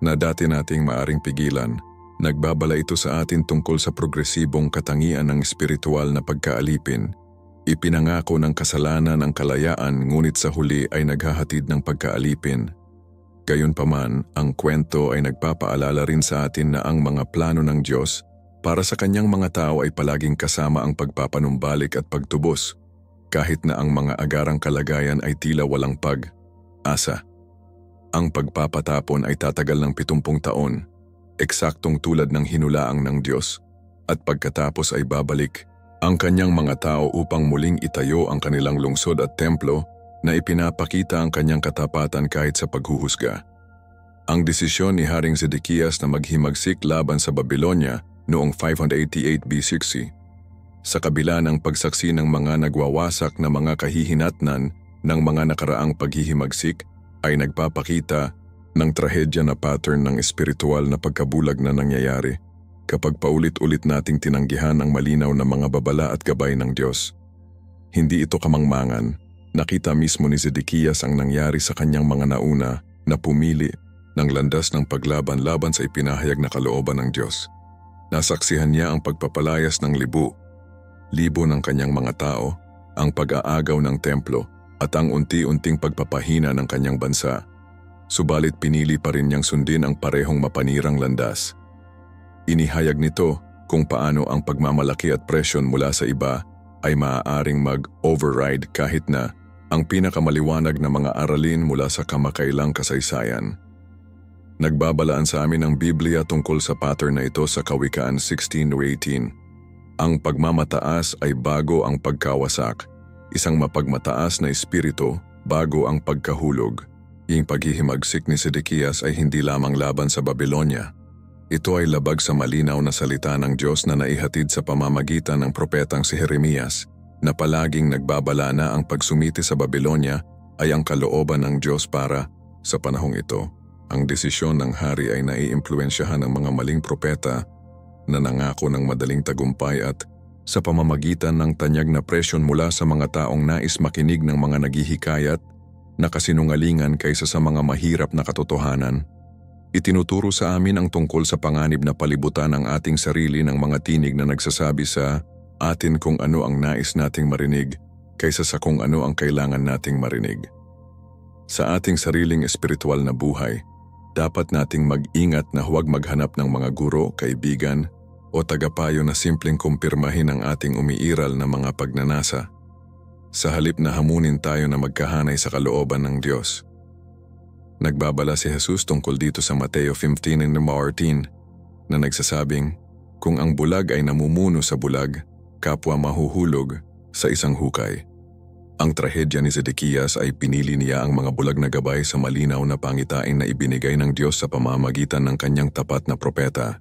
na dati nating maaring pigilan. Nagbabala ito sa atin tungkol sa progresibong katangian ng espiritual na pagkaalipin. Ipinangako ng kasalanan ang kalayaan ngunit sa huli ay naghahatid ng pagkaalipin. Gayunpaman, ang kwento ay nagpapaalala rin sa atin na ang mga plano ng Diyos para sa Kanyang mga tao ay palaging kasama ang pagpapanumbalik at pagtubos, kahit na ang mga agarang kalagayan ay tila walang pag-asa. Ang pagpapatapon ay tatagal ng 70 taon, eksaktong tulad ng hinulaang ng Diyos, at pagkatapos ay babalik ang Kanyang mga tao upang muling itayo ang kanilang lungsod at templo na ipinapakita ang Kanyang katapatan kahit sa paghuhusga. Ang desisyon ni Haring Zedekias na maghimagsik laban sa Babylonia noong 588 BCE, sa kabila ng pagsaksi ng mga nagwawasak na mga kahihinatnan ng mga nakaraang paghihimagsik, ay nagpapakita ng trahedya na pattern ng espiritual na pagkabulag na nangyayari kapag paulit-ulit nating tinanggihan ang malinaw na mga babala at gabay ng Diyos. Hindi ito kamangmangan. Nakita mismo ni Zedekias ang nangyari sa kanyang mga nauna na pumili ng landas ng paglaban laban sa ipinahayag na kalooban ng Diyos. Nasaksihan niya ang pagpapalayas ng libo ng kanyang mga tao, ang pag-aagaw ng templo at ang unti-unting pagpapahina ng kanyang bansa. Subalit pinili pa rin niyang sundin ang parehong mapanirang landas. Inihayag nito kung paano ang pagmamalaki at presyon mula sa iba ay maaaring mag-override kahit na ang pinakamaliwanag na mga aralin mula sa kamakailang kasaysayan. Nagbabalaan sa amin ang Biblia tungkol sa pattern na ito sa Kawikaan 16:18. Ang pagmamataas ay bago ang pagkawasak, isang mapagmataas na espiritu bago ang pagkahulog. Yung paghihimagsik ni Sedekias ay hindi lamang laban sa Babylonia. Ito ay labag sa malinaw na salita ng Diyos na naihatid sa pamamagitan ng propetang si Jeremias, na palaging nagbabala na ang pagsumiti sa Babylonia ay ang kalooban ng Diyos para sa panahong ito. Ang desisyon ng hari ay naiimpluwensyahan ng mga maling propeta na nangako ng madaling tagumpay at sa pamamagitan ng tanyag na presyon mula sa mga taong nais makinig ng mga naghihikayat na kasinungalingan kaysa sa mga mahirap na katotohanan. Itinuturo sa amin ang tungkol sa panganib na palibutan ang ating sarili ng mga tinig na nagsasabi sa atin kung ano ang nais nating marinig kaysa sa kung ano ang kailangan nating marinig. Sa ating sariling espiritual na buhay, dapat nating mag-ingat na huwag maghanap ng mga guro, kaibigan o tagapayo na simpleng kumpirmahin ang ating umiiral na mga pagnanasa. Sa halip na hamunin tayo na magkahanay sa kalooban ng Diyos. Nagbabala si Jesus tungkol dito sa Mateo 15:14 na nagsasabing, kung ang bulag ay namumuno sa bulag, kapwa mahuhulog sa isang hukay. Ang trahedya ni Sedekias ay pinili niya ang mga bulag na gabay sa malinaw na pangitain na ibinigay ng Diyos sa pamamagitan ng kanyang tapat na propeta.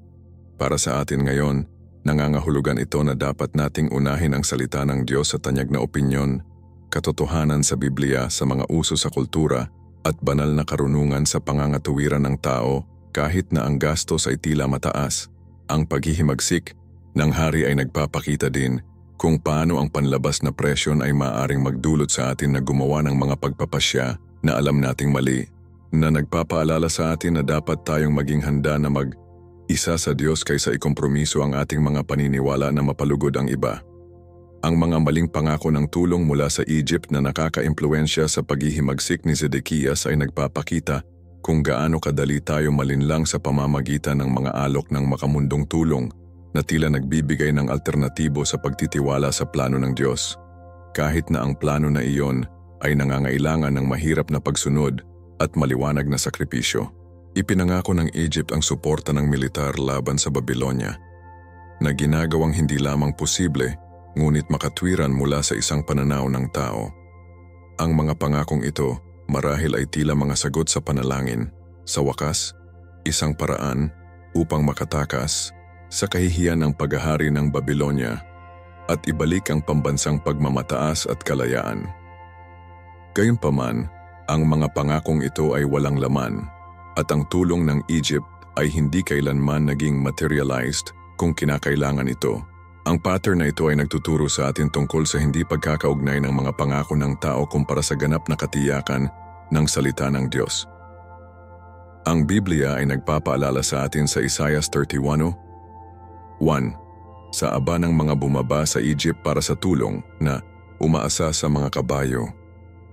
Para sa atin ngayon, nangangahulugan ito na dapat nating unahin ang salita ng Diyos sa tanyag na opinyon, katotohanan sa Biblia sa mga uso sa kultura at banal na karunungan sa pangangatuwiran ng tao kahit na ang gastos ay tila mataas. Ang paghihimagsik ng hari ay nagpapakita din kung paano ang panlabas na presyon ay maaaring magdulot sa atin na gumawa ng mga pagpapasya na alam nating mali, na nagpapaalala sa atin na dapat tayong maging handa na mag-isa sa Diyos kaysa ikompromiso ang ating mga paniniwala na mapalugod ang iba. Ang mga maling pangako ng tulong mula sa Egypt na nakaka-impluwensya sa paghihimagsik ni Sedekias ay nagpapakita kung gaano kadali tayo malinlang sa pamamagitan ng mga alok ng makamundong tulong na tila nagbibigay ng alternatibo sa pagtitiwala sa plano ng Diyos. Kahit na ang plano na iyon ay nangangailangan ng mahirap na pagsunod at maliwanag na sakripisyo. Ipinangako ng Egypt ang suporta ng militar laban sa Babylonia, na ginagawang hindi lamang posible ngunit makatwiran mula sa isang pananaw ng tao. Ang mga pangakong ito marahil ay tila mga sagot sa panalangin, sa wakas, isang paraan upang makatakas sa kahihiyan ng paghahari ng Babylonia at ibalik ang pambansang pagmamataas at kalayaan. Gayunpaman, ang mga pangakong ito ay walang laman at ang tulong ng Egypt ay hindi kailanman naging materialized kung kinakailangan ito. Ang pattern na ito ay nagtuturo sa atin tungkol sa hindi pagkakaugnay ng mga pangako ng tao kumpara sa ganap na katiyakan ng salita ng Diyos. Ang Biblia ay nagpapaalala sa atin sa Isaiah 31:1, sa aba ng mga bumaba sa Egypt para sa tulong na umaasa sa mga kabayo,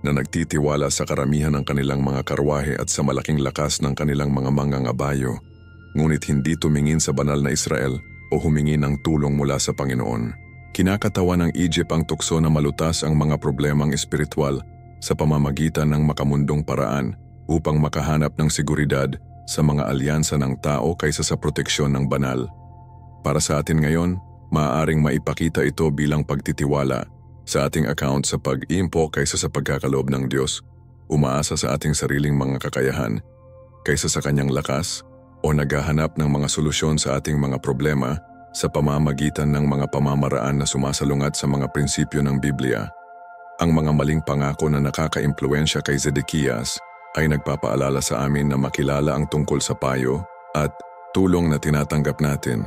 na nagtitiwala sa karamihan ng kanilang mga karwahe at sa malaking lakas ng kanilang mga mangangabayo, ngunit hindi tumingin sa banal na Israel o humingi ng tulong mula sa Panginoon. Kinakatawan ng Egypt ang tukso na malutas ang mga problemang espiritual sa pamamagitan ng makamundong paraan upang makahanap ng seguridad sa mga alyansa ng tao kaysa sa proteksyon ng banal. Para sa atin ngayon, maaaring maipakita ito bilang pagtitiwala sa ating account sa pag-impo kaysa sa pagkakaloob ng Diyos, umaasa sa ating sariling mga kakayahan kaysa sa kanyang lakas, o naghahanap ng mga solusyon sa ating mga problema sa pamamagitan ng mga pamamaraan na sumasalungat sa mga prinsipyo ng Biblia. Ang mga maling pangako na nakaka-impluwensya kay Sedekias ay nagpapaalala sa amin na makilala ang tungkol sa payo at tulong na tinatanggap natin.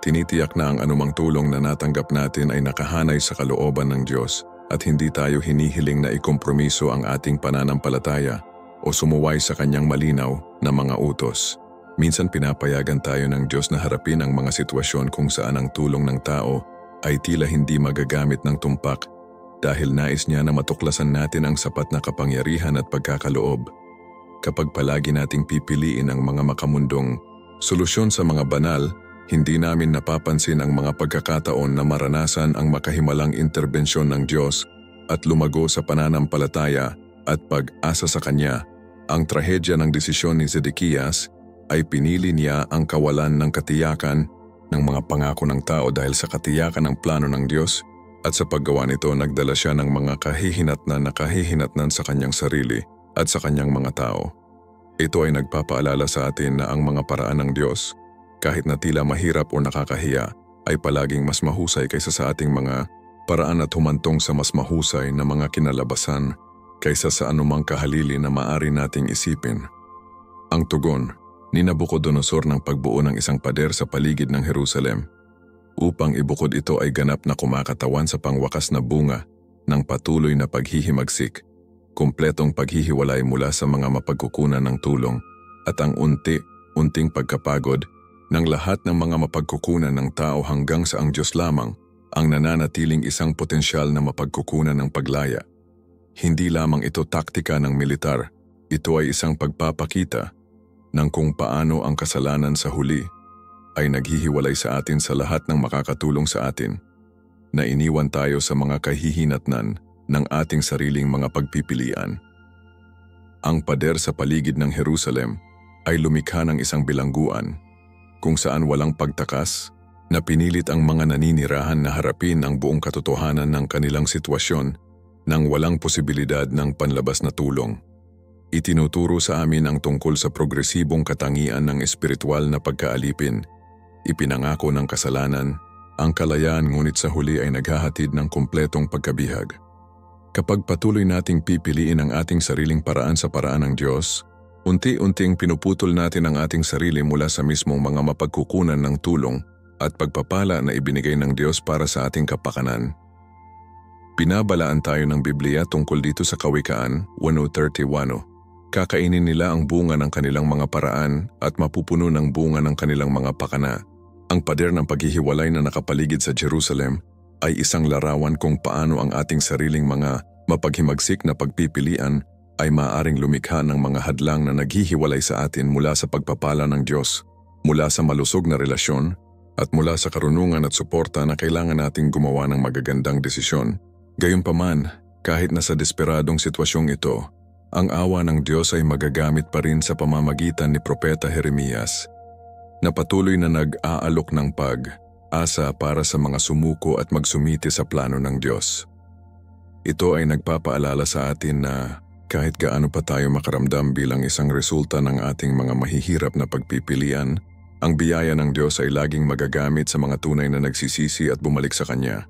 Tinitiyak na ang anumang tulong na natanggap natin ay nakahanay sa kalooban ng Diyos at hindi tayo hinihiling na ikompromiso ang ating pananampalataya o sumuway sa kanyang malinaw na mga utos. Minsan pinapayagan tayo ng Diyos na harapin ang mga sitwasyon kung saan ang tulong ng tao ay tila hindi magagamit ng tumpak dahil nais niya na matuklasan natin ang sapat na kapangyarihan at pagkakaloob. Kapag palagi nating pipiliin ang mga makamundong solusyon sa mga banal, hindi namin napapansin ang mga pagkakataon na maranasan ang makahimalang interbensyon ng Diyos at lumago sa pananampalataya at pag-asa sa Kanya. Ang trahedya ng desisyon ni Zedekias ay pinili niya ang kawalan ng katiyakan ng mga pangako ng tao dahil sa katiyakan ng plano ng Diyos at sa paggawa nito nagdala siya ng mga kahihinatnan sa kanyang sarili at sa kanyang mga tao. Ito ay nagpapaalala sa atin na ang mga paraan ng Diyos, kahit na tila mahirap o nakakahiya, ay palaging mas mahusay kaysa sa ating mga paraan at humantong sa mas mahusay na mga kinalabasan kaysa sa anumang kahalili na maaari nating isipin. Ang tugon ni Nabucodonosor ng pagbuo ng isang pader sa paligid ng Jerusalem upang ibukod ito ay ganap na kumakatawan sa pangwakas na bunga ng patuloy na paghihimagsik, kumpletong paghihiwalay mula sa mga mapagkukunan ng tulong at ang unti-unting pagkapagod ng lahat ng mga mapagkukunan ng tao hanggang sa ang Diyos lamang ang nananatiling isang potensyal na mapagkukunan ng paglaya. Hindi lamang ito taktika ng militar, ito ay isang pagpapakita ng kung paano ang kasalanan sa huli ay naghihiwalay sa atin sa lahat ng makakatulong sa atin, na iniwan tayo sa mga kahihinatnan ng ating sariling mga pagpipilian. Ang pader sa paligid ng Jerusalem ay lumikha ng isang bilangguan kung saan walang pagtakas na pinilit ang mga naninirahan na harapin ang buong katotohanan ng kanilang sitwasyon nang walang posibilidad ng panlabas na tulong. Itinuturo sa amin ang tungkol sa progresibong katangian ng espiritual na pagkaalipin. Ipinangako ng kasalanan, ang kalayaan ngunit sa huli ay naghahatid ng kumpletong pagkabihag. Kapag patuloy nating pipiliin ang ating sariling paraan sa paraan ng Diyos, unti-unting pinuputol natin ang ating sarili mula sa mismong mga mapagkukunan ng tulong at pagpapala na ibinigay ng Diyos para sa ating kapakanan. Binabalaan tayo ng Biblia tungkol dito sa Kawikaan 1:31. Kakainin nila ang bunga ng kanilang mga paraan at mapupuno ng bunga ng kanilang mga pakana. Ang pader ng paghihiwalay na nakapaligid sa Jerusalem ay isang larawan kung paano ang ating sariling mga mapaghimagsik na pagpipilian ay maaaring lumikha ng mga hadlang na naghihiwalay sa atin mula sa pagpapala ng Diyos, mula sa malusog na relasyon, at mula sa karunungan at suporta na kailangan nating gumawa ng magagandang desisyon. Gayunpaman, kahit nasa desperadong sitwasyong ito, ang awa ng Diyos ay magagamit pa rin sa pamamagitan ni Propeta Jeremias, na patuloy na nag-aalok ng pag-asa para sa mga sumuko at magsumiti sa plano ng Diyos. Ito ay nagpapaalala sa atin na kahit gaano pa tayo makaramdam bilang isang resulta ng ating mga mahihirap na pagpipilian, ang biyaya ng Diyos ay laging magagamit sa mga tunay na nagsisisi at bumalik sa Kanya.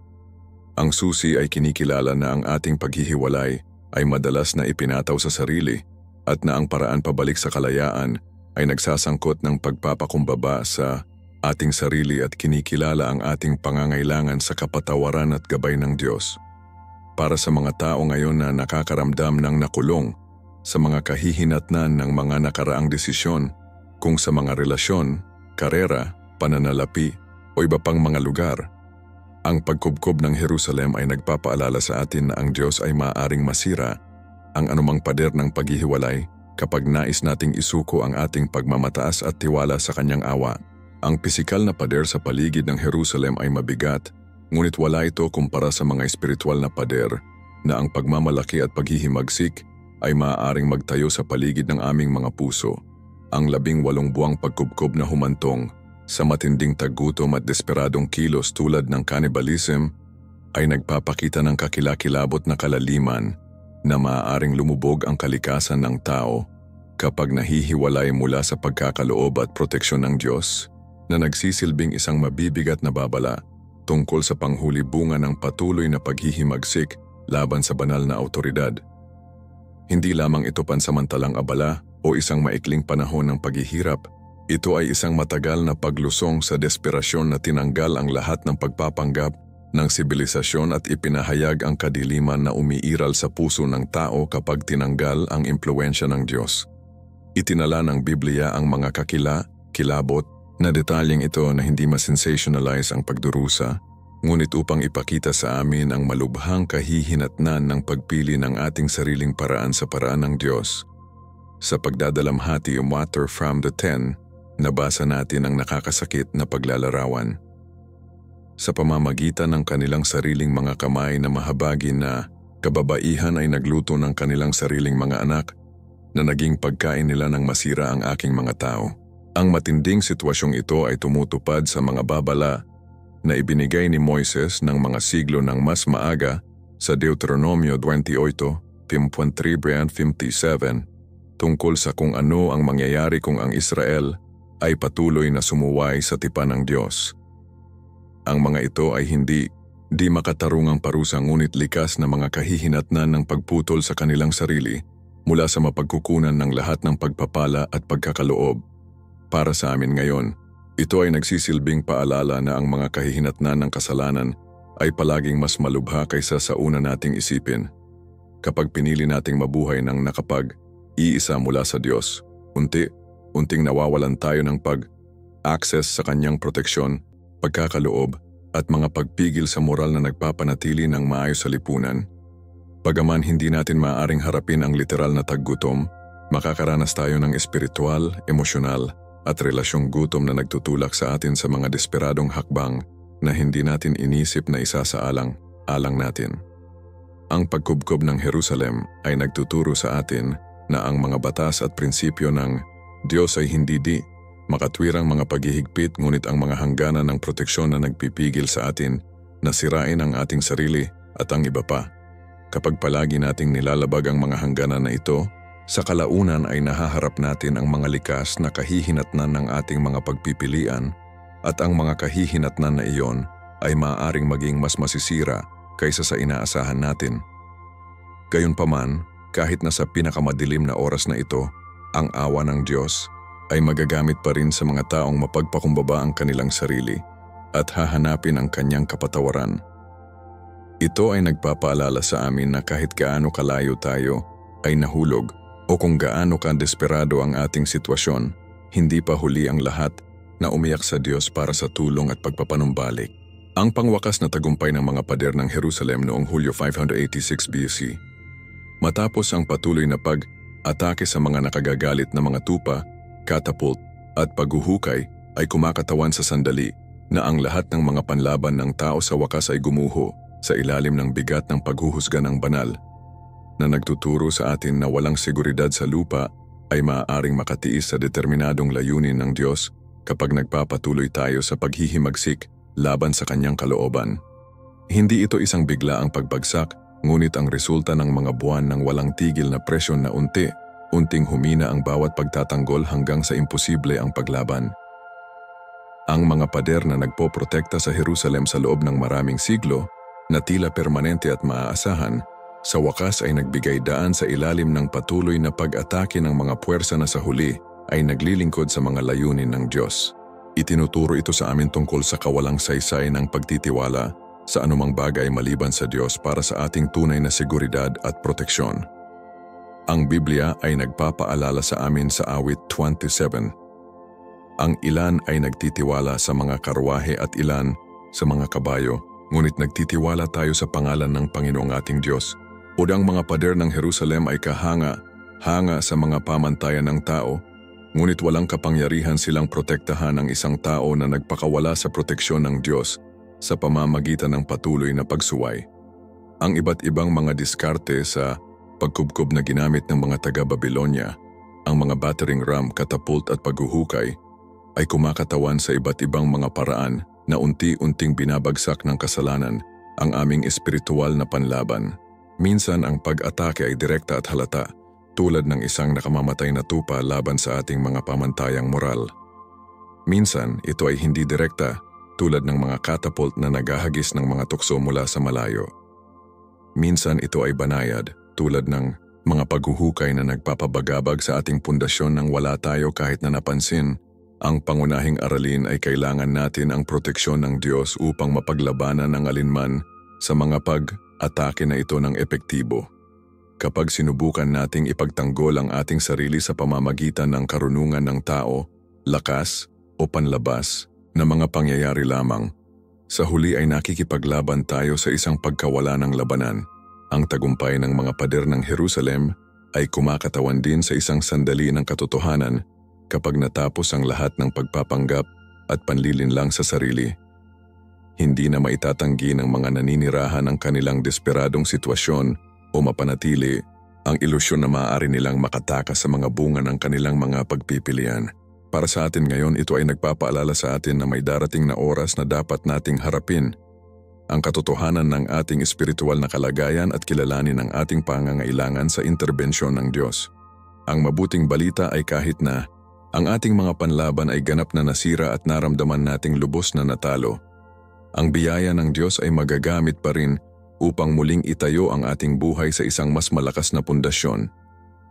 Ang susi ay kinikilala na ang ating paghihiwalay ay madalas na ipinataw sa sarili at na ang paraan pabalik sa kalayaan ay nagsasangkot ng pagpapakumbaba sa ating sarili at kinikilala ang ating pangangailangan sa kapatawaran at gabay ng Diyos. Para sa mga tao ngayon na nakakaramdam ng nakulong sa mga kahihinatnan ng mga nakaraang desisyon, kung sa mga relasyon, karera, pananalapi o iba pang mga lugar, ang pagkubkob ng Jerusalem ay nagpapaalala sa atin na ang Diyos ay maaaring masira ang anumang pader ng paghihiwalay kapag nais nating isuko ang ating pagmamataas at tiwala sa Kanyang awa. Ang pisikal na pader sa paligid ng Jerusalem ay mabigat, ngunit wala ito kumpara sa mga espiritual na pader na ang pagmamalaki at paghihimagsik ay maaaring magtayo sa paligid ng aming mga puso. Ang 18 buwang pagkubkob na humantong sa matinding tagutom at desperadong kilos tulad ng cannibalism ay nagpapakita ng kakilakilabot na kalaliman na maaaring lumubog ang kalikasan ng tao kapag nahihiwalay mula sa pagkakaloob at proteksyon ng Diyos na nagsisilbing isang mabibigat na babala tungkol sa panghuli-bunga ng patuloy na paghihimagsik laban sa banal na awtoridad. Hindi lamang ito pansamantalang abala o isang maikling panahon ng paghihirap, ito ay isang matagal na paglusong sa desperasyon na tinanggal ang lahat ng pagpapanggap ng sibilisasyon at ipinahayag ang kadiliman na umiiral sa puso ng tao kapag tinanggal ang impluwensya ng Diyos. Itinala ng Biblia ang mga kilabot na detalyeng ito na hindi masensationalize ang pagdurusa, ngunit upang ipakita sa amin ang malubhang kahihinatnan ng pagpili ng ating sariling paraan sa paraan ng Diyos. Sa pagdadalamhati Water from the Ten, nabasa natin ang nakakasakit na paglalarawan. Sa pamamagitan ng kanilang sariling mga kamay na mahabagi na kababaihan ay nagluto ng kanilang sariling mga anak na naging pagkain nila nang masira ang aking mga tao. Ang matinding sitwasyong ito ay tumutupad sa mga babala na ibinigay ni Moises ng mga siglo ng mas maaga sa Deuteronomio 28:53-57 tungkol sa kung ano ang mangyayari kung ang Israel ay patuloy na sumuway sa tipan ng Diyos. Ang mga ito ay hindi makatarungang parusa ngunit likas na mga kahihinatnan ng pagputol sa kanilang sarili mula sa mapagkukunan ng lahat ng pagpapala at pagkakaloob. Para sa amin ngayon, ito ay nagsisilbing paalala na ang mga kahihinatnan ng kasalanan ay palaging mas malubha kaysa sa una nating isipin. Kapag pinili nating mabuhay ng nakapag-iisa mula sa Diyos, unti-unting nawawalan tayo ng pag-access sa kanyang proteksyon, pagkakaloob at mga pagpigil sa moral na nagpapanatili ng maayos sa lipunan. Bagaman hindi natin maaaring harapin ang literal na taggutom, makakaranas tayo ng espiritual, emosyonal at relasyong gutom na nagtutulak sa atin sa mga desperadong hakbang na hindi natin inisip na isasaalang natin. Ang pagkubkob ng Jerusalem ay nagtuturo sa atin na ang mga batas at prinsipyo ng Diyos ay hindi makatwirang mga paghihigpit, ngunit ang mga hangganan ng proteksyon na nagpipigil sa atin na sirain ang ating sarili at ang iba pa. Kapag palagi nating nilalabag ang mga hangganan na ito, sa kalaunan ay nahaharap natin ang mga likas na kahihinatnan ng ating mga pagpipilian at ang mga kahihinatnan na iyon ay maaaring maging mas masisira kaysa sa inaasahan natin. Gayunpaman, kahit na sa pinakamadilim na oras na ito, ang awa ng Diyos ay magagamit pa rin sa mga taong mapagpakumbaba ang kanilang sarili at hahanapin ang kanyang kapatawaran. Ito ay nagpapaalala sa amin na kahit gaano kalayo tayo ay nahulog o kung gaano ka-desperado ang ating sitwasyon, hindi pa huli ang lahat na umiyak sa Diyos para sa tulong at pagpapanumbalik. Ang pangwakas na tagumpay ng mga pader ng Jerusalem noong Hulyo 586 BC. Matapos ang patuloy na pag-atake sa mga nakagagalit na mga tupa, catapult at paghuhukay ay kumakatawan sa sandali na ang lahat ng mga panlaban ng tao sa wakas ay gumuho sa ilalim ng bigat ng paghuhusga ng banal, na nagtuturo sa atin na walang seguridad sa lupa ay maaaring makatiis sa determinadong layunin ng Diyos kapag nagpapatuloy tayo sa paghihimagsik laban sa kanyang kalooban. Hindi ito isang biglaang pagbagsak, ngunit ang resulta ng mga buwan ng walang tigil na presyon na unting humina ang bawat pagtatanggol hanggang sa imposible ang paglaban. Ang mga pader na nagpoprotekta sa Jerusalem sa loob ng maraming siglo, na tila permanente at maaasahan, sa wakas ay nagbigay daan sa ilalim ng patuloy na pag-atake ng mga puwersa na sa huli ay naglilingkod sa mga layunin ng Diyos. Itinuturo ito sa amin tungkol sa kawalang saysay ng pagtitiwala sa anumang bagay maliban sa Diyos para sa ating tunay na seguridad at proteksyon. Ang Biblia ay nagpapaalala sa amin sa awit 27. Ang ilan ay nagtitiwala sa mga karwahe at ilan sa mga kabayo, ngunit nagtitiwala tayo sa pangalan ng Panginoong ating Diyos. Ang mga pader ng Jerusalem ay kahanga sa mga pamantayan ng tao, ngunit walang kapangyarihan silang protektahan ang isang tao na nagpakawala sa proteksyon ng Diyos sa pamamagitan ng patuloy na pagsuway. Ang iba't ibang mga diskarte sa pagkubkob na ginamit ng mga taga-Babylonia, ang mga battering ram, katapult at paghuhukay, ay kumakatawan sa iba't ibang mga paraan na unti-unting binabagsak ng kasalanan ang aming espiritual na panlaban. Minsan ang pag-atake ay direkta at halata, tulad ng isang nakamamatay na tupa laban sa ating mga pamantayang moral. Minsan ito ay hindi direkta, tulad ng mga catapult na naghahagis ng mga tukso mula sa malayo. Minsan ito ay banayad, tulad ng mga paghuhukay na nagpapabagabag sa ating pundasyon nang wala tayo kahit na napansin, Ang pangunahing aralin ay kailangan natin ang proteksyon ng Diyos upang mapaglabanan ang alinman sa mga pag-atake na ito ng epektibo. Kapag sinubukan nating ipagtanggol ang ating sarili sa pamamagitan ng karunungan ng tao, lakas o panlabas na mga pangyayari lamang, sa huli ay nakikipaglaban tayo sa isang pagkawala ng labanan. Ang tagumpay ng mga pader ng Jerusalem ay kumakatawan din sa isang sandali ng katotohanan kapag natapos ang lahat ng pagpapanggap at panlilinlang sa sarili. Hindi na maitatanggi ng mga naninirahan ang kanilang desperadong sitwasyon o mapanatili ang ilusyon na maaari nilang makatakas sa mga bunga ng kanilang mga pagpipilian. Para sa atin ngayon, ito ay nagpapaalala sa atin na may darating na oras na dapat nating harapin ang katotohanan ng ating espiritual na kalagayan at kilalanin ang ating pangangailangan sa interbensyon ng Diyos. Ang mabuting balita ay kahit na ang ating mga panlaban ay ganap na nasira at naramdaman nating lubos na natalo, ang biyaya ng Diyos ay magagamit pa rin upang muling itayo ang ating buhay sa isang mas malakas na pundasyon,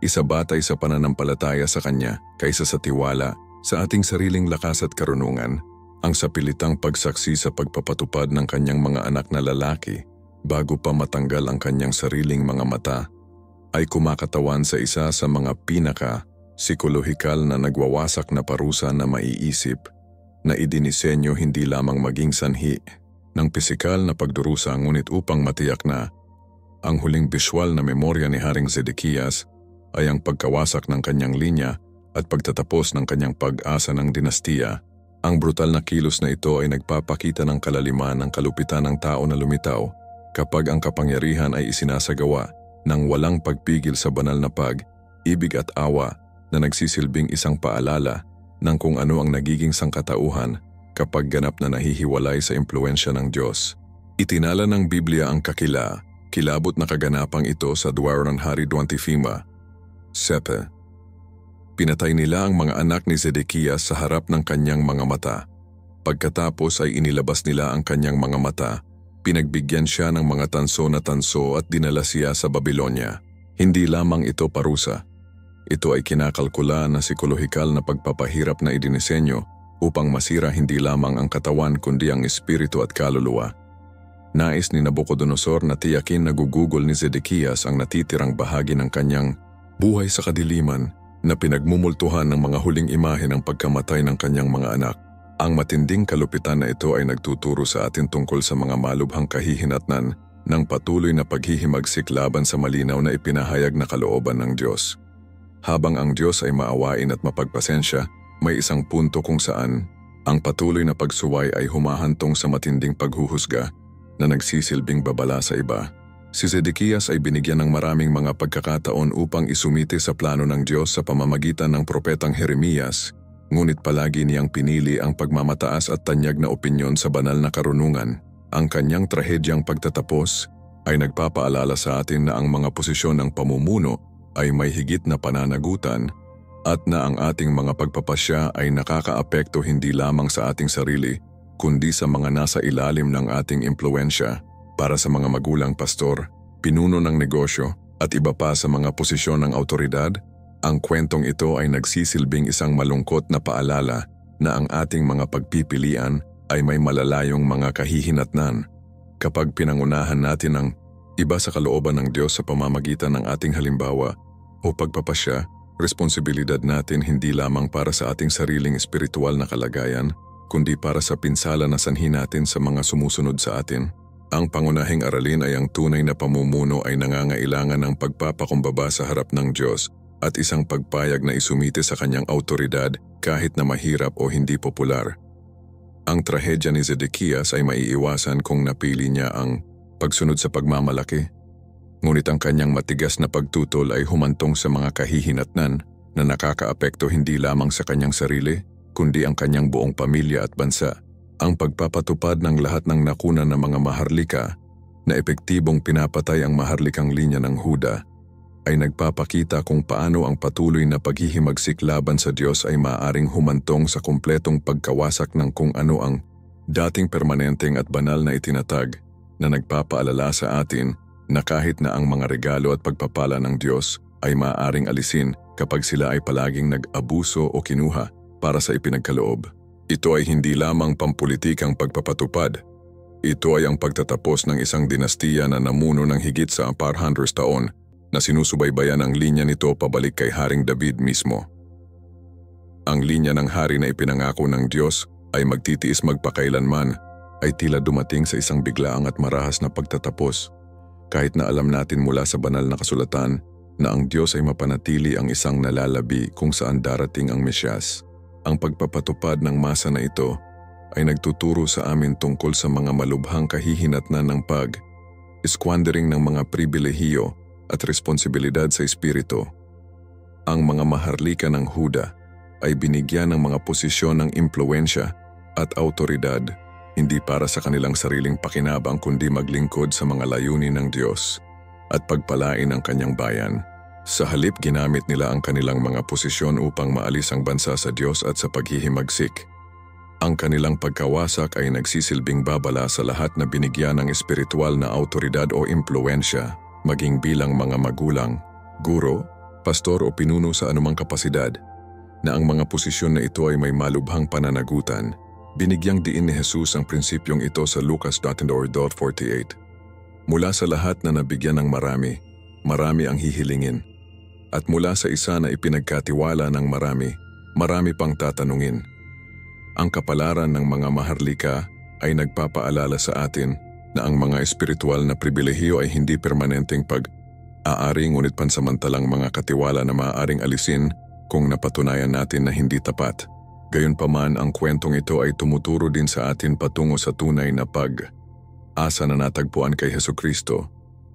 isa batay sa pananampalataya sa Kanya kaysa sa tiwala sa ating sariling lakas at karunungan. Ang sapilitang pagsaksi sa pagpapatupad ng kanyang mga anak na lalaki bago pa matanggal ang kanyang sariling mga mata ay kumakatawan sa isa sa mga pinaka-psikolohikal na nagwawasak na parusa na maiisip na idinisenyo hindi lamang maging sanhi ng pisikal na pagdurusa ngunit upang matiyak na ang huling biswal na memorya ni Haring Zedekias ay ang pagkawasak ng kanyang linya at pagtatapos ng kanyang pag-asa ng dinastiya. Ang brutal na kilos na ito ay nagpapakita ng kalaliman ng kalupitan ng tao na lumitaw kapag ang kapangyarihan ay isinasagawa ng walang pagpigil sa banal na pag-ibig at awa na nagsisilbing isang paalala ng kung ano ang nagiging sangkatauhan kapag ganap na nahihiwalay sa impluensya ng Diyos. Itinala ng Biblia ang kilabot na kaganapang ito sa Duwar ng Hari Duantifima. Sepe. Pinatay nila ang mga anak ni Zedekias sa harap ng kanyang mga mata. Pagkatapos ay inilabas nila ang kanyang mga mata, pinagbigyan siya ng mga tanso na tanso at dinala siya sa Babylonia. Hindi lamang ito parusa. Ito ay kinakalkula na psikolohikal na pagpapahirap na idinisenyo upang masira hindi lamang ang katawan kundi ang espiritu at kaluluwa. Nais ni Nabucodonosor na tiyakin na gugugol ni Zedekias ang natitirang bahagi ng kanyang buhay sa kadiliman na pinagmumultuhan ng mga huling imahe ng pagkamatay ng kanyang mga anak. Ang matinding kalupitan na ito ay nagtuturo sa atin tungkol sa mga malubhang kahihinatnan ng patuloy na paghihimagsik laban sa malinaw na ipinahayag na kalooban ng Diyos. Habang ang Diyos ay maawain at mapagpasensya, may isang punto kung saan ang patuloy na pagsuway ay humahantong sa matinding paghuhusga na nagsisilbing babala sa iba. Si Zedekias ay binigyan ng maraming mga pagkakataon upang isumite sa plano ng Diyos sa pamamagitan ng propetang Jeremias, ngunit palagi niyang pinili ang pagmamataas at tanyag na opinyon sa banal na karunungan. Ang kanyang trahedyang pagtatapos ay nagpapaalala sa atin na ang mga posisyon ng pamumuno ay may higit na pananagutan at na ang ating mga pagpapasya ay nakakaapekto hindi lamang sa ating sarili, kundi sa mga nasa ilalim ng ating impluensya. Para sa mga magulang pastor, pinuno ng negosyo at iba pa sa mga posisyon ng autoridad, ang kwentong ito ay nagsisilbing isang malungkot na paalala na ang ating mga pagpipilian ay may malalayong mga kahihinatnan. Kapag pinangunahan natin ang iba sa kalooban ng Diyos sa pamamagitan ng ating halimbawa o pagpapasya, responsibilidad natin hindi lamang para sa ating sariling espiritual na kalagayan, kundi para sa pinsala na sanhi natin sa mga sumusunod sa atin. Ang pangunahing aralin ay ang tunay na pamumuno ay nangangailangan ng pagpapakumbaba sa harap ng Diyos at isang pagpayag na isumite sa kanyang autoridad kahit na mahirap o hindi popular. Ang trahedya ni Zedekias ay maiiwasan kung napili niya ang pagsunod sa pagmamalaki. Ngunit ang kanyang matigas na pagtutol ay humantong sa mga kahihinatnan na nakakaapekto hindi lamang sa kanyang sarili, kundi ang kanyang buong pamilya at bansa. Ang pagpapatupad ng lahat ng nakunan ng mga maharlika na epektibong pinapatay ang maharlikang linya ng Huda ay nagpapakita kung paano ang patuloy na paghihimagsik laban sa Diyos ay maaaring humantong sa kumpletong pagkawasak ng kung ano ang dating permanenteng at banal na itinatag na nagpapaalala sa atin na kahit na ang mga regalo at pagpapala ng Diyos ay maaaring alisin kapag sila ay palaging nag-abuso o kinuha para sa ipinagkaloob. Ito ay hindi lamang pampulitikang pagpapatupad. Ito ay ang pagtatapos ng isang dinastiya na namuno ng higit sa 400 taon na sinusubaybayan ang linya nito pabalik kay Haring David mismo. Ang linya ng hari na ipinangako ng Diyos ay magtitiis magpakailanman ay tila dumating sa isang biglaang at marahas na pagtatapos. Kahit na alam natin mula sa banal na kasulatan na ang Diyos ay mapanatili ang isang nalalabi kung saan darating ang Mesyas. Ang pagpapatupad ng masa na ito ay nagtuturo sa amin tungkol sa mga malubhang kahihinatnan ng squandering ng mga pribilehiyo at responsibilidad sa espiritu. Ang mga maharlika ng Huda ay binigyan ng mga posisyon ng impluwensya at autoridad, hindi para sa kanilang sariling pakinabang kundi maglingkod sa mga layunin ng Diyos at pagpalain ang kanyang bayan. Sa halip ginamit nila ang kanilang mga posisyon upang maalis ang bansa sa Diyos at sa paghihimagsik. Ang kanilang pagkawasak ay nagsisilbing babala sa lahat na binigyan ng espiritual na autoridad o impluwensya, maging bilang mga magulang, guro, pastor o pinuno sa anumang kapasidad, na ang mga posisyon na ito ay may malubhang pananagutan. Binigyang diin ni Jesus ang prinsipyong ito sa Lucas 4:48. Mula sa lahat na nabigyan ng marami, marami ang hihilingin. At mula sa isa na ipinagkatiwala ng marami, marami pang tatanungin. Ang kapalaran ng mga maharlika ay nagpapaalala sa atin na ang mga espiritual na pribilehiyo ay hindi permanenteng pag-aari ngunit pansamantalang mga katiwala na maaaring alisin kung napatunayan natin na hindi tapat. Gayunpaman, ang kwentong ito ay tumuturo din sa atin patungo sa tunay na pag-asa na natagpuan kay Hesukristo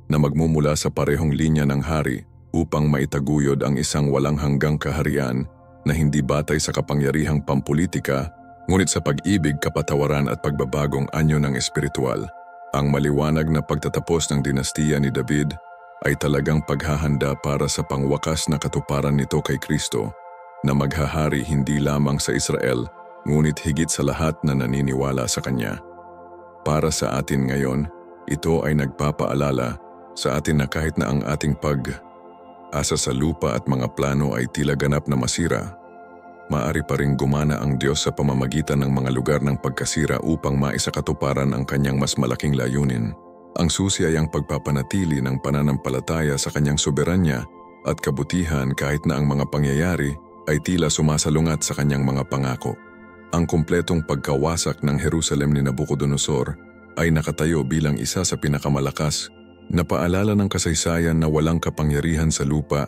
na magmumula sa parehong linya ng hari upang maitaguyod ang isang walang hanggang kaharian na hindi batay sa kapangyarihang pampulitika ngunit sa pag-ibig, kapatawaran at pagbabagong anyo ng espiritual. Ang maliwanag na pagtatapos ng dinastiya ni David ay talagang paghahanda para sa pangwakas na katuparan nito kay Kristo na maghahari hindi lamang sa Israel ngunit higit sa lahat na naniniwala sa Kanya. Para sa atin ngayon, ito ay nagpapaalala sa atin na kahit na ang ating pag-asa sa lupa at mga plano ay tila ganap na masira, maaari pa ring gumana ang Diyos sa pamamagitan ng mga lugar ng pagkasira upang maisakatuparan ang Kanyang mas malaking layunin. Ang susi ay ang pagpapanatili ng pananampalataya sa Kanyang soberanya at kabutihan kahit na ang mga pangyayari ay tila sumasalungat sa Kanyang mga pangako. Ang kumpletong pagkawasak ng Jerusalem ni Nabucodonosor ay nakatayo bilang isa sa pinakamalakas na paalala ng kasaysayan na walang kapangyarihan sa lupa,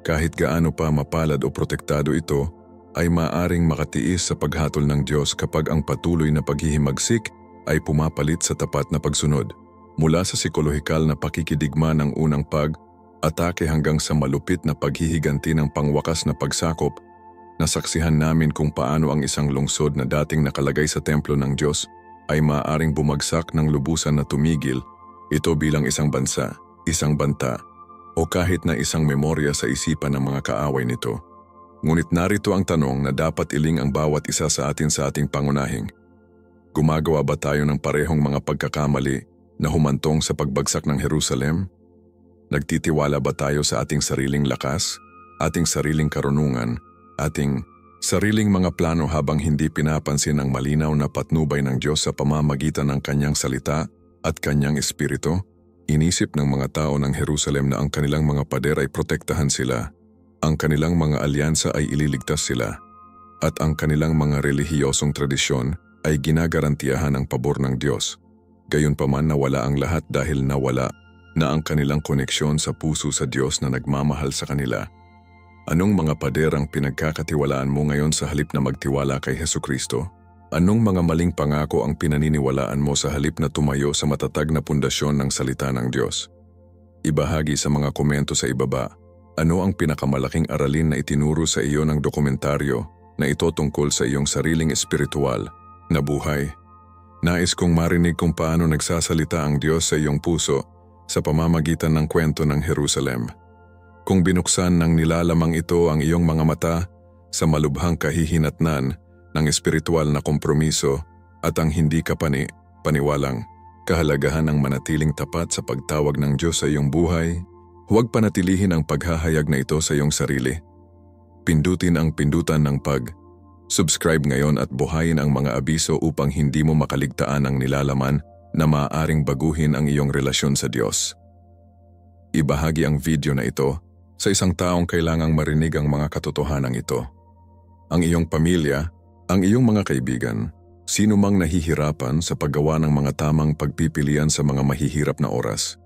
kahit gaano pa mapalad o protektado ito, ay maaaring makatiis sa paghatol ng Diyos kapag ang patuloy na paghihimagsik ay pumapalit sa tapat na pagsunod. Mula sa psikolohikal na pakikidigma ng unang pag-atake hanggang sa malupit na paghihiganti ng pangwakas na pagsakop, nasaksihan namin kung paano ang isang lungsod na dating nakalagay sa templo ng Diyos ay maaaring bumagsak ng lubusan na tumigil, ito bilang isang bansa, isang banta, o kahit na isang memorya sa isipan ng mga kaaway nito. Ngunit narito ang tanong na dapat iling ang bawat isa sa ating pangunahing. Gumagawa ba tayo ng parehong mga pagkakamali na humantong sa pagbagsak ng Jerusalem? Nagtitiwala ba tayo sa ating sariling lakas, ating sariling karunungan, ating sariling mga plano habang hindi pinapansin ang malinaw na patnubay ng Diyos sa pamamagitan ng Kanyang salita at Kanyang espiritu? Inisip ng mga tao ng Jerusalem na ang kanilang mga pader ay protektahan sila. Ang kanilang mga alyansa ay ililigtas sila, at ang kanilang mga relihiyosong tradisyon ay ginagarantiyahan ang pabor ng Diyos. Gayunpaman nawala ang lahat dahil nawala na ang kanilang koneksyon sa puso sa Diyos na nagmamahal sa kanila. Anong mga pader ang pinagkakatiwalaan mo ngayon sa halip na magtiwala kay Hesukristo? Anong mga maling pangako ang pinaniniwalaan mo sa halip na tumayo sa matatag na pundasyon ng salita ng Diyos? Ibahagi sa mga komento sa ibaba. Ano ang pinakamalaking aralin na itinuro sa iyo ng dokumentaryo na ito tungkol sa iyong sariling espiritual na buhay? Nais kong marinig kung paano nagsasalita ang Diyos sa iyong puso sa pamamagitan ng kwento ng Jerusalem. Kung binuksan ng nilalamang ito ang iyong mga mata sa malubhang kahihinatnan ng espiritual na kompromiso at ang hindi ka paniwalang kahalagahan ng manatiling tapat sa pagtawag ng Diyos sa iyong buhay, huwag panatilihin ang paghahayag na ito sa iyong sarili. Pindutin ang pindutan ng Subscribe ngayon at buhayin ang mga abiso upang hindi mo makaligtaan ang nilalaman na maaaring baguhin ang iyong relasyon sa Diyos. Ibahagi ang video na ito sa isang taong kailangang marinig ang mga katotohanan ito. Ang iyong pamilya, ang iyong mga kaibigan, sino mang nahihirapan sa paggawa ng mga tamang pagpipilian sa mga mahihirap na oras,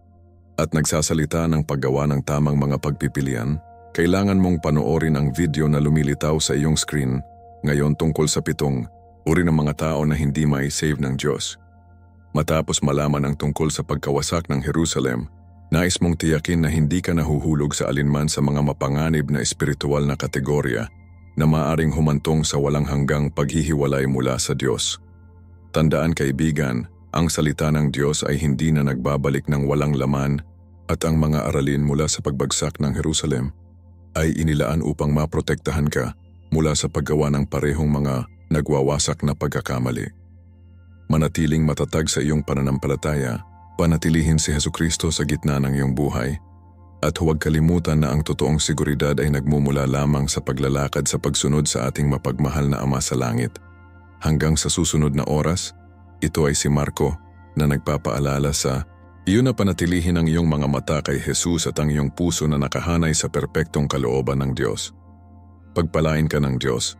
at nagsasalita ng paggawa ng tamang mga pagpipilian, kailangan mong panoorin ang video na lumilitaw sa iyong screen ngayon tungkol sa 7 uri ng mga tao na hindi mai-save ng Diyos. Matapos malaman ang tungkol sa pagkawasak ng Jerusalem, nais mong tiyakin na hindi ka nahuhulog sa alinman sa mga mapanganib na espiritual na kategorya na maaaring humantong sa walang hanggang paghihiwalay mula sa Diyos. Tandaan kaibigan, ang salita ng Diyos ay hindi na nagbabalik ng walang laman at ang mga aralin mula sa pagbagsak ng Jerusalem ay inilaan upang maprotektahan ka mula sa paggawa ng parehong mga nagwawasak na pagkakamali. Manatiling matatag sa iyong pananampalataya, panatilihin si Jesucristo sa gitna ng iyong buhay, at huwag kalimutan na ang totoong seguridad ay nagmumula lamang sa paglalakad sa pagsunod sa ating mapagmahal na Ama sa Langit. Hanggang sa susunod na oras, ito ay si Marco na nagpapaalala sa iyo na panatilihin ang iyong mga mata kay Jesus at ang iyong puso na nakahanay sa perpektong kalooban ng Diyos. Pagpalain ka ng Diyos